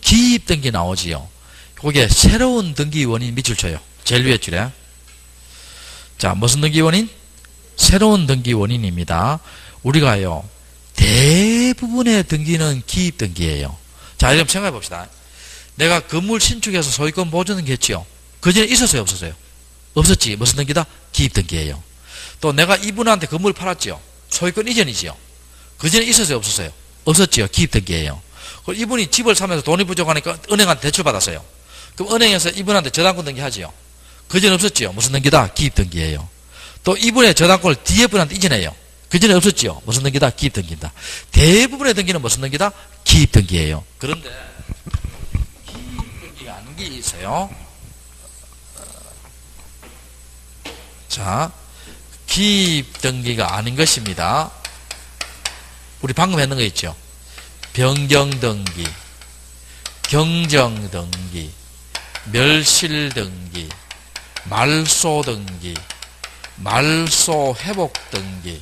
기입등기 나오지요. 거기에 새로운 등기 원인 밑줄 쳐요. 제일 위에 줄에. 자, 무슨 등기 원인? 새로운 등기 원인입니다. 우리가요, 대부분의 등기는 기입등기예요. 자, 이제 생각해 봅시다. 내가 건물 신축해서 소유권 보존등기했지요. 그 전에 있었어요, 없었어요? 없었지. 무슨 등기다? 기입등기예요. 또 내가 이분한테 건물 팔았지요. 소유권 이전이지요. 그 전에 있었어요, 없었어요? 없었지요. 기입등기예요. 그리고 이분이 집을 사면서 돈이 부족하니까 은행한테 대출 받았어요. 그럼 은행에서 이분한테 저당권 등기하지요. 그 전에 없었지요. 무슨 등기다? 기입등기예요. 또 이분의 저당권을 뒤에 분한테 이전해요. 그 전에 없었지요. 무슨 등기다? 기입등기입니다. 대부분의 등기는 무슨 등기다? 기입등기예요. 그런데 기입등기가 아닌 게 있어요. 자, 기입등기가 아닌 것입니다. 우리 방금 했는 거 있죠. 변경등기, 경정등기, 멸실등기, 말소등기, 말소회복등기,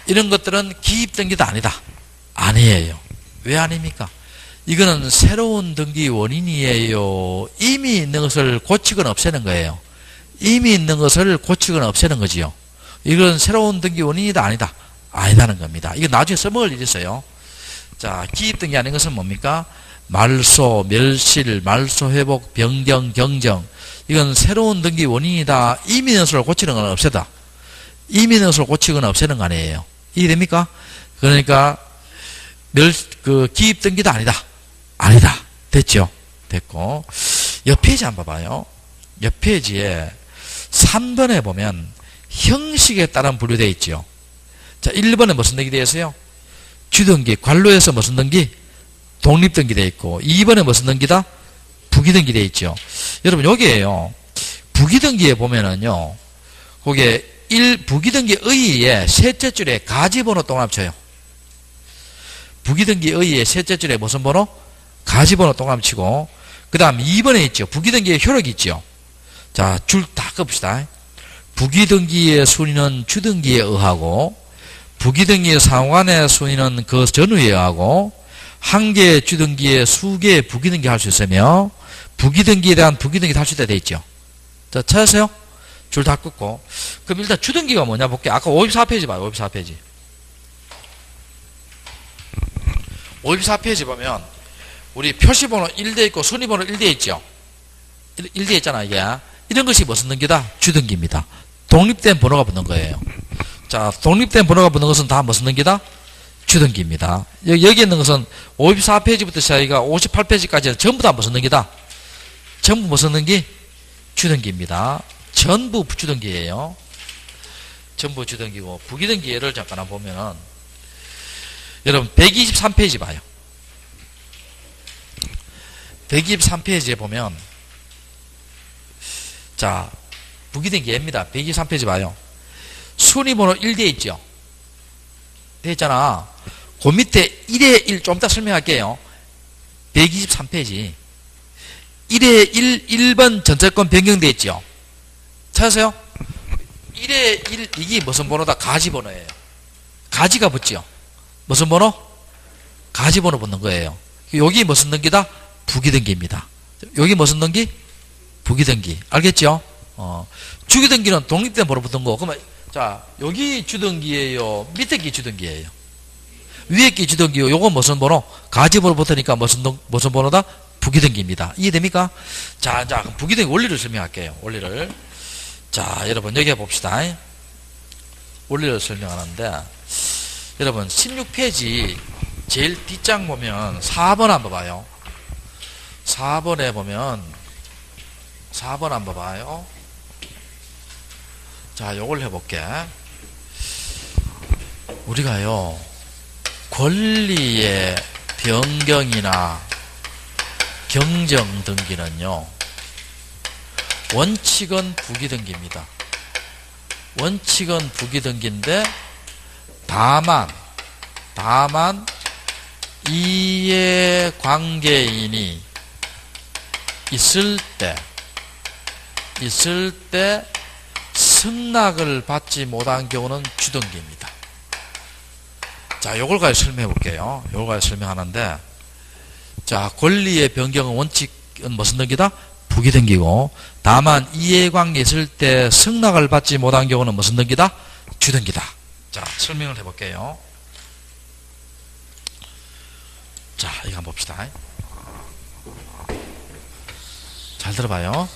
이런 것들은 기입등기도 아니다. 아니에요. 왜 아닙니까? 이거는 새로운 등기 원인이에요. 이미 있는 것을 고치거나 없애는 거예요. 이미 있는 것을 고치거나 없애는 거지요. 이건 새로운 등기 원인이다, 아니다? 아니다는 겁니다. 이거 나중에 써먹을 일이 있어요. 자, 기입등기 아닌 것은 뭡니까? 말소, 멸실, 말소회복, 변경, 경정. 이건 새로운 등기 원인이다. 이미 있는 것을 고치는 건 없애다. 이미 있는 것을 고치거나 없애는 거 아니에요. 이해됩니까? 그러니까 기입등기도 아니다. 아니다. 됐죠? 됐고. 옆 페이지 한번 봐봐요. 옆 페이지에 3번에 보면 형식에 따른 분류되어 있죠. 자, 1번에 무슨 등기 되어 있어요? 주등기, 관로에서 무슨 등기? 독립등기 되어 있고, 2번에 무슨 등기다? 부기등기 되어 있죠. 여러분, 여기에요. 부기등기에 보면은요, 거기에 부기등기 의의에 셋째 줄에 가지번호 동그라미 쳐요. 부기등기 의의에 셋째 줄에 무슨 번호? 가지번호 동그라미 치고, 그 다음 2번에 있죠. 부기등기의 효력이 있죠. 자, 줄 다 끕시다. 부기등기의 순위는 주등기에 의하고, 부기등기의 상환의 순위는 그 전후에 의하고, 한 개의 주등기에 수 개의 부기등기 할 수 있으며, 부기등기에 대한 부기등기도 할 수 있다 돼 있죠. 자, 찾았어요? 줄 다 끊고. 그럼 일단 주등기가 뭐냐 볼게요. 아까 54페이지 봐요. 54페이지. 54페이지 보면 우리 표시번호 1대 있고 순위번호 1대 있죠. 1대 있잖아, 이게. 이런 것이 무슨 등기다? 주등기입니다. 독립된 번호가 붙는 거예요. 자, 독립된 번호가 붙는 것은 다 무슨 등기다? 주등기입니다. 여기 있는 것은 54페이지부터 시작해가 58페이지까지는 전부 다 무슨 등기다? 전부 무슨 등기? 주등기입니다. 전부 주등기예요. 전부 주등기고, 부기등기 예를 잠깐 보면은, 여러분, 123페이지 봐요. 123페이지에 보면, 자, 부기등기 예입니다. 123페이지 봐요. 순위번호 1 돼 있죠? 돼 있잖아. 그 밑에 1에 1 좀 이따 설명할게요. 123페이지. 1에 1, 1번 전세권 변경돼 있죠? 찾으세요? 1에 1, 이게 무슨 번호다? 가지번호예요. 가지가 붙죠? 무슨 번호? 가지번호 붙는 거예요. 여기 무슨 등기다? 부기등기입니다. 여기 무슨 등기? 부기등기. 알겠죠? 주기등기는 독립된 번호 붙은 거. 그러면, 자, 여기 주등기예요? 밑에 게 주등기예요? 위에 게 주등기요? 요건 무슨 번호? 가지번호 붙으니까 무슨 번호다? 부기등기입니다. 이해됩니까? 자, 부기등기 원리를 설명할게요. 원리를. 자, 여러분, 여기 봅시다. 원리를 설명하는데, 여러분, 16페이지 제일 뒷장 보면 4번 한번 봐요. 4번에 보면, 4번 한번 봐요. 자, 요걸 해볼게. 우리가요, 권리의 변경이나 경정 등기는요, 원칙은 부기등기입니다. 원칙은 부기등기인데, 다만, 이해관계인이 있을 때, 승낙을 받지 못한 경우는 주등기입니다. 자, 요걸 가지고 설명해 볼게요. 요걸 가지고 설명하는데, 자, 권리의 변경은 원칙은 무슨 등기다? 부기등기고, 다만 이해관계 있을 때 승낙을 받지 못한 경우는 무슨 등기다? 주등기다. 자, 설명을 해볼게요. 자, 이거 한번 봅시다. 잘 들어봐요.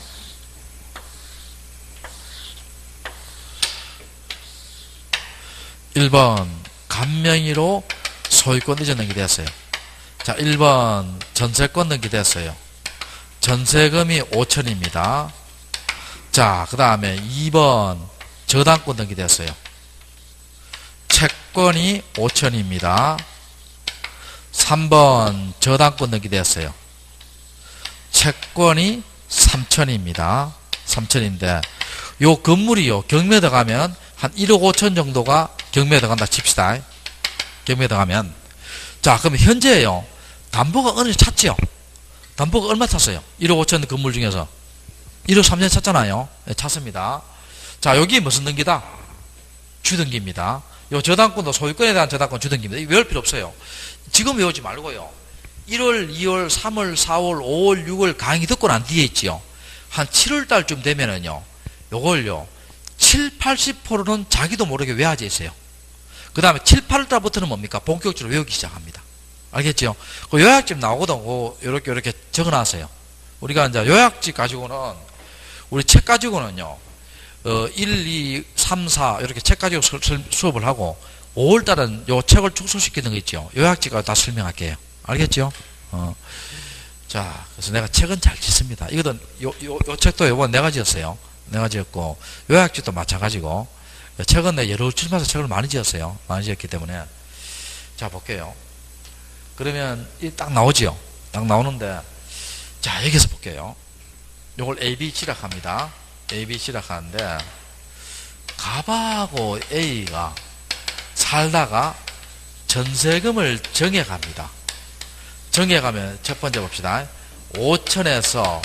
(1번) 간명의로 소유권 이전 등기되었어요. 자, 1번 전세권 등기되었어요. 전세금이 5천입니다. 자, 그 다음에 2번 저당권 등기되었어요. 채권이 5천입니다. 3번 저당권 등기되었어요. 채권이 3천입니다. 3천인데 요 건물이요, 경매 들어가면 한 1억 5천 정도가 경매에 들어간다 칩시다. 경매에 들어가면, 자, 그러면 현재요, 담보가 어느 정도 찼죠? 담보가 얼마 찼어요? 1억 5천 건물 중에서 1억 3천 찼잖아요. 네, 찼습니다. 자, 여기 무슨 등기다? 주등기입니다. 요 저당권도 소유권에 대한 저당권 주등기입니다. 이거 외울 필요 없어요. 지금 외우지 말고요, 1월, 2월, 3월, 4월, 5월, 6월 강의 듣고 난 뒤에 있지요, 한 7월 달쯤 되면은요, 요걸요 7, 80%는 자기도 모르게 외워져 있어요. 그 다음에 7, 8월 달부터는 뭡니까? 본격적으로 외우기 시작합니다. 알겠죠? 그 요약집 나오거든. 요렇게 적어놨어요. 우리가 이제 요약집 가지고는, 우리 책 가지고는요, 1, 2, 3, 4, 이렇게 책 가지고 수업을 하고, 5월 달은 요 책을 축소시키는 거 있죠? 요약집가 다 설명할게요. 알겠죠? 자, 그래서 내가 책은 잘 짓습니다. 이거는, 요 책도 요번 내가 지었어요. 내가 지었고, 요약집도 마찬가지고, 책은 내가 여러 출판사 책을 많이 지었어요. 많이 지었기 때문에. 자, 볼게요. 그러면, 이 딱 나오지요? 딱 나오는데, 자, 여기서 볼게요. 요걸 AB 시작합니다. AB 시작하는데, 갑하고 A가 살다가 전세금을 정해갑니다. 정해가면, 첫 번째 봅시다. 5천에서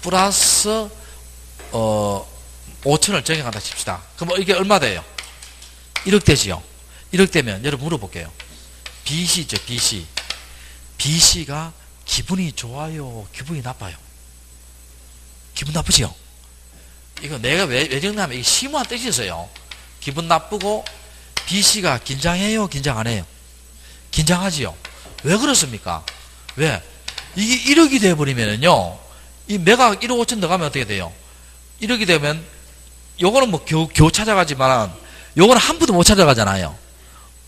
플러스 5천을 정해간다 칩시다. 그럼 이게 얼마 돼요? 1억 되지요? 1억 되면 여러분 물어볼게요. BC죠, BC. BC가 기분이 좋아요? 기분이 나빠요? 기분 나쁘지요? 이거 내가 왜 정리하면 이게 심오한 뜻이 있어요. 기분 나쁘고, BC가 긴장해요? 긴장 안 해요? 긴장하지요? 왜 그렇습니까? 왜? 이게 1억이 돼버리면은요, 이 매각 1억 5천 더 가면 어떻게 돼요? 1억이 되면, 요거는 뭐 겨우 찾아가지만, 요거는 한 푼도 못 찾아가잖아요.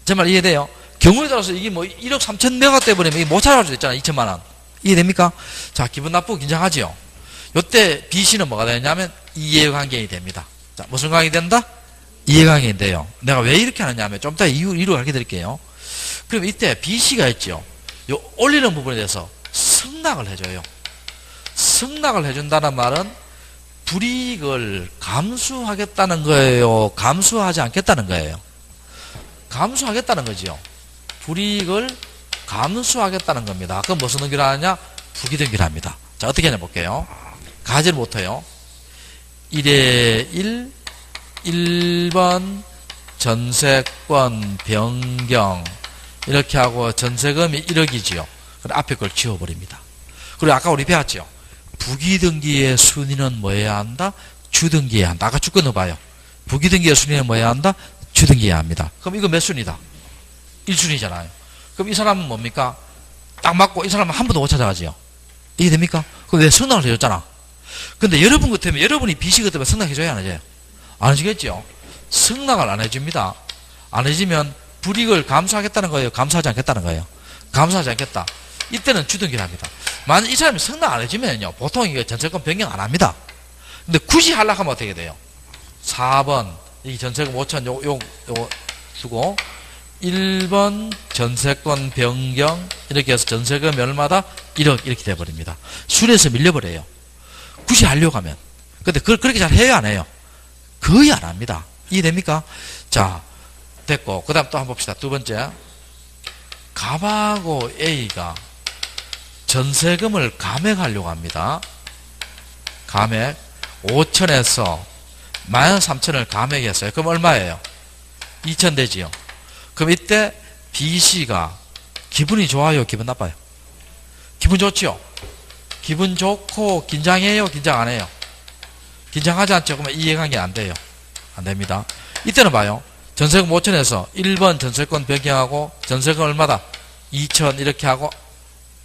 제 말 이해돼요? 경우에 따라서 이게 뭐 1억 3천 매각 돼버리면 이게 못 찾아갈 수도 있잖아요. 2천만원. 이해됩니까? 자, 기분 나쁘고 긴장하지요? 요때 B씨는 뭐가 되냐면, 이해관계인이 됩니다. 자, 무슨 관계이 된다? 이해관계인이 돼요. 내가 왜 이렇게 하느냐 하면, 좀 이따 이유를 알게 드릴게요. 그럼 이때 B씨가 있죠? 요 올리는 부분에 대해서 승낙을 해줘요. 승낙을 해준다는 말은 불이익을 감수하겠다는 거예요? 감수하지 않겠다는 거예요? 감수하겠다는 거지요. 불이익을 감수하겠다는 겁니다. 그럼 무슨 등기를 하느냐? 부기등기를 합니다. 자, 어떻게 하냐 볼게요. 가지를 못해요. 1에 1, 1번 전세권 변경 이렇게 하고 전세금이 1억이지요. 그럼 앞에 걸 지워버립니다. 그리고 아까 우리 배웠죠. 부기등기의 순위는 뭐여야 한다? 주등기해야 한다. 아까 주권 넣어봐요. 부기등기의 순위는 뭐여야 한다? 주등기해야 합니다. 그럼 이거 몇 순위다? 1순위잖아요. 그럼 이 사람은 뭡니까? 딱 맞고 이 사람은 한 번도 못 찾아가지요. 이게 됩니까? 그럼 내 승낙을 해줬잖아. 근데 여러분 같으면 여러분이 BC 같으면 승낙해줘야 안 해줘요? 안 해주겠죠? 승낙을 안 해줍니다. 안 해주면 불이익을 감수하겠다는 거예요? 감수하지 않겠다는 거예요? 감수하지 않겠다. 이때는 주등기를 합니다. 만약 이 사람이 승낙 안 해주면요, 보통 이거 전세권 변경 안 합니다. 근데 굳이 하려고 하면 어떻게 돼요? 4번, 이 전세금 5천 요거 두고, 1번 전세권 변경, 이렇게 해서 전세금이 얼마다? 1억, 이렇게 돼버립니다. 순에서 밀려버려요. 굳이 하려고 하면. 근데 그걸 그렇게 잘 해요, 안 해요? 거의 안 합니다. 이해됩니까? 자, 됐고, 그 다음 또 한번 봅시다. 두 번째. 갑하고 A가 전세금을 감액하려고 합니다. 감액. 5천에서 마이너스 3천을 감액했어요. 그럼 얼마예요? 2천 되지요. 그럼 이때 B씨가 기분이 좋아요? 기분 나빠요? 기분 좋지요? 기분 좋고 긴장해요? 긴장 안 해요? 긴장하지 않죠? 그러면 이해관계 안 돼요. 안 됩니다. 이때는 봐요. 전세금 5천에서 1번 전세권 변경하고 전세금 얼마다? 2천 이렇게 하고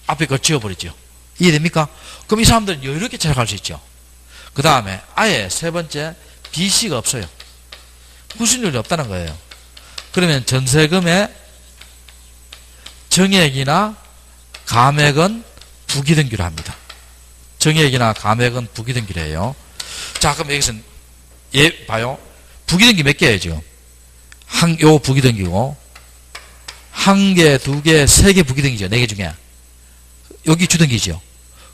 앞에 걸 지워버리죠. 이해됩니까? 그럼 이 사람들은 여유롭게 찾아갈 수 있죠. 그 다음에 아예 세 번째 B씨가 없어요. 후순율이 없다는 거예요. 그러면 전세금의 정액이나 감액은 부기등기로 합니다. 정액이나 감액은 부기등기로 해요. 자, 그럼 여기서는 예, 봐요. 부기등기 몇 개예요, 지금? 요 부기등기고, 한 개, 두 개, 세 개 부기등기죠. 네 개 중에. 여기 주등기죠.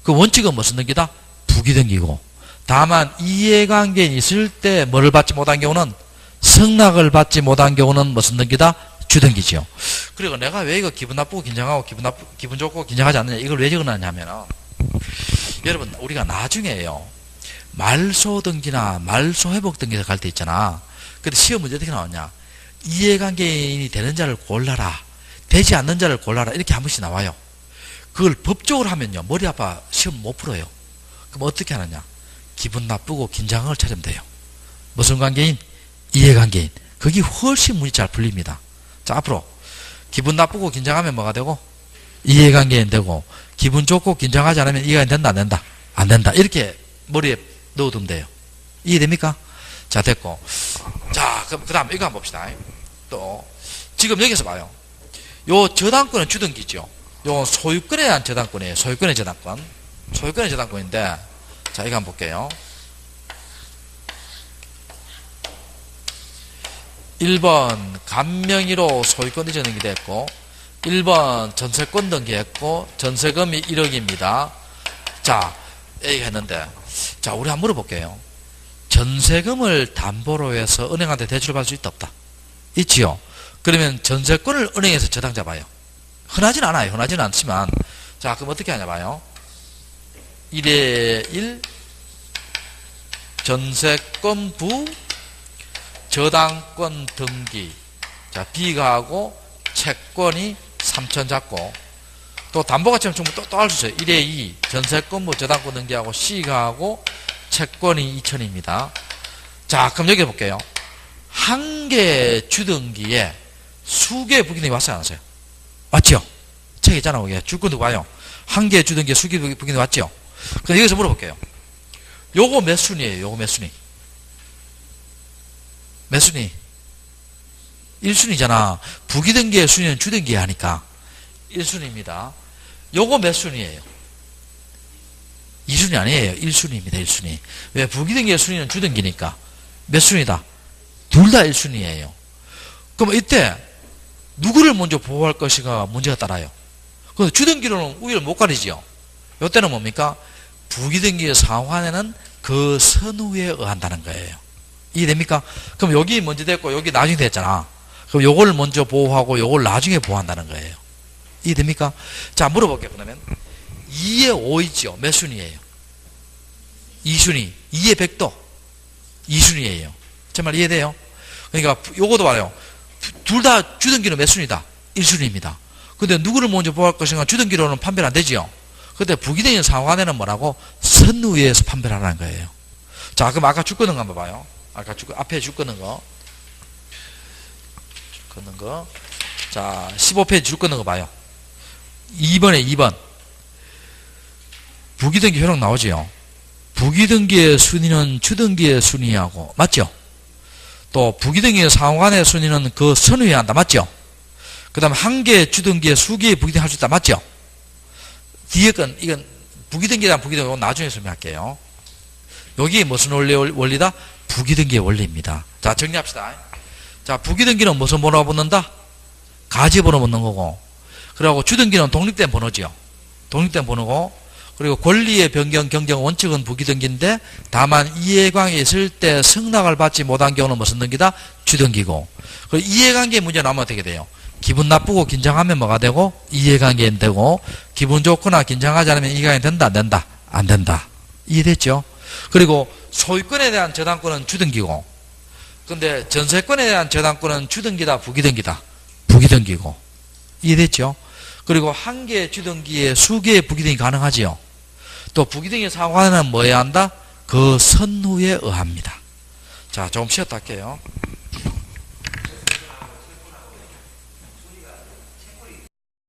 그 원칙은 무슨 등기다? 부기등기고. 다만, 이해관계인 있을 때 뭐를 받지 못한 경우는 승낙을 받지 못한 경우는 무슨 등기다? 주등기지요. 그리고 내가 왜 이거 기분 나쁘고 긴장하고 기분 좋고 긴장하지 않느냐, 이걸 왜 적어놨냐면, 여러분, 우리가 나중에요. 말소 등기나 말소 회복 등기를 갈 때 있잖아. 근데 시험 문제 어떻게 나왔냐? 이해관계인이 되는 자를 골라라. 되지 않는 자를 골라라. 이렇게 한 번씩 나와요. 그걸 법적으로 하면요. 머리 아파 시험 못 풀어요. 그럼 어떻게 하느냐? 기분 나쁘고 긴장을 차리면 돼요. 무슨 관계인? 이해관계인. 그게 훨씬 문이 잘 풀립니다. 자, 앞으로. 기분 나쁘고 긴장하면 뭐가 되고? 이해관계인 되고, 기분 좋고 긴장하지 않으면 이해가 된다, 안 된다? 안 된다. 이렇게 머리에 넣어두면 돼요. 이해됩니까? 자, 됐고. 자, 그럼 그 다음 이거 한번 봅시다. 또, 지금 여기서 봐요. 요 저당권은 주등기죠. 요 소유권에 대한 저당권이에요. 소유권의 저당권. 소유권의 저당권인데, 자, 이거 한번 볼게요. 1번 감명의로 소유권 이전 등기됐고, 1번 전세권 등기했고, 전세금이 1억입니다. 자, A가 했는데, 자, 우리 한번 물어볼게요. 전세금을 담보로 해서 은행한테 대출을 받을 수 있다, 없다? 있지요? 그러면 전세권을 은행에서 저당 잡아요. 흔하진 않아요. 흔하진 않지만. 자, 그럼 어떻게 하냐 봐요. 1에 1, 전세권부, 저당권 등기. 자, B가 하고, 채권이 3천 잡고, 또 담보가치면 또 할 수 있어요. 1에 2, 전세권부, 저당권 등기하고, C가 하고, 채권이 2천입니다. 자, 그럼 여기 볼게요. 한 개 주등기에 수개 부기등기 왔어요, 안 왔어요? 왔죠? 책에 있잖아, 거기에. 주권도 와요. 한 개 주등기에 수개 부기등기 왔죠? 그럼 여기서 물어볼게요. 요거 몇 순위예요? 요거 몇 순위? 몇 순위? 1순위잖아. 부기등기의 순위는 주등기에 하니까 1순위입니다. 요거 몇 순위예요? 2순위 아니에요. 1순위입니다. 1순위. 왜? 부기등기의 순위는 주등기니까. 몇 순위다? 둘 다 1순위예요. 그럼 이때 누구를 먼저 보호할 것이가 문제가 따라요. 그런데 주등기로는 우위를 못 가리지요. 이때는 뭡니까? 부기등기의 상환에는 그 선후에 의한다는 거예요. 이해됩니까? 그럼 여기 먼저 됐고 여기 나중에 됐잖아. 그럼 요걸 먼저 보호하고 요걸 나중에 보호한다는 거예요. 이해됩니까? 자, 물어볼게요. 그러면 2의 5이죠. 몇 순위예요? 2순위. 2의 100도 2순위예요. 제 말 이해돼요? 그러니까 요것도 봐요. 둘 다 주등기는 몇 순위다? 1순위입니다. 근데 누구를 먼저 보호할 것인가 주등기로는 판별 안 되지요. 근데 부기등기 상호간에는 뭐라고? 선후에서 판별하라는 거예요. 자, 그럼 아까 줄 거는 거 한번 봐요. 아까 앞에 줄 거는 거. 줄 거는 거. 자, 15페이지 줄 거는 거 봐요. 2번에 2번. 부기등기 효력 나오지요. 부기등기의 순위는 주등기의 순위하고, 맞죠? 또, 부기등기의 상호간의 순위는 그 선후에 한다, 맞죠? 그 다음에 한 개의 주등기에 수개의 부기등기 할 수 있다, 맞죠? 뒤에 건, 이건 부기등기에 대한 부기등기 나중에 설명할게요. 여기 무슨 원리다? 부기등기의 원리입니다. 자, 정리합시다. 자, 부기등기는 무슨 번호가 붙는다? 가지번호 붙는 거고, 그리고 주등기는 독립된 번호지요. 독립된 번호고, 그리고 권리의 변경, 경정 원칙은 부기등기인데, 다만 이해관계 있을 때 승낙을 받지 못한 경우는 무슨 등기다? 주등기고. 그리고 이해관계 문제 나오면 어떻게 돼요? 기분 나쁘고 긴장하면 뭐가 되고? 이해관계는 되고, 기분 좋거나 긴장하지 않으면 이해관계 된다, 안 된다? 안 된다. 이해됐죠? 그리고 소유권에 대한 저당권은 주등기고, 근데 전세권에 대한 저당권은 주등기다, 부기등기다? 부기등기고. 이해됐죠? 그리고 한 개의 주등기에 수개의 부기등기 가능하지요. 또 부기등기 상호간에는 뭐 해야 한다? 그 선후에 의합니다. 자, 조금 쉬었다 할게요.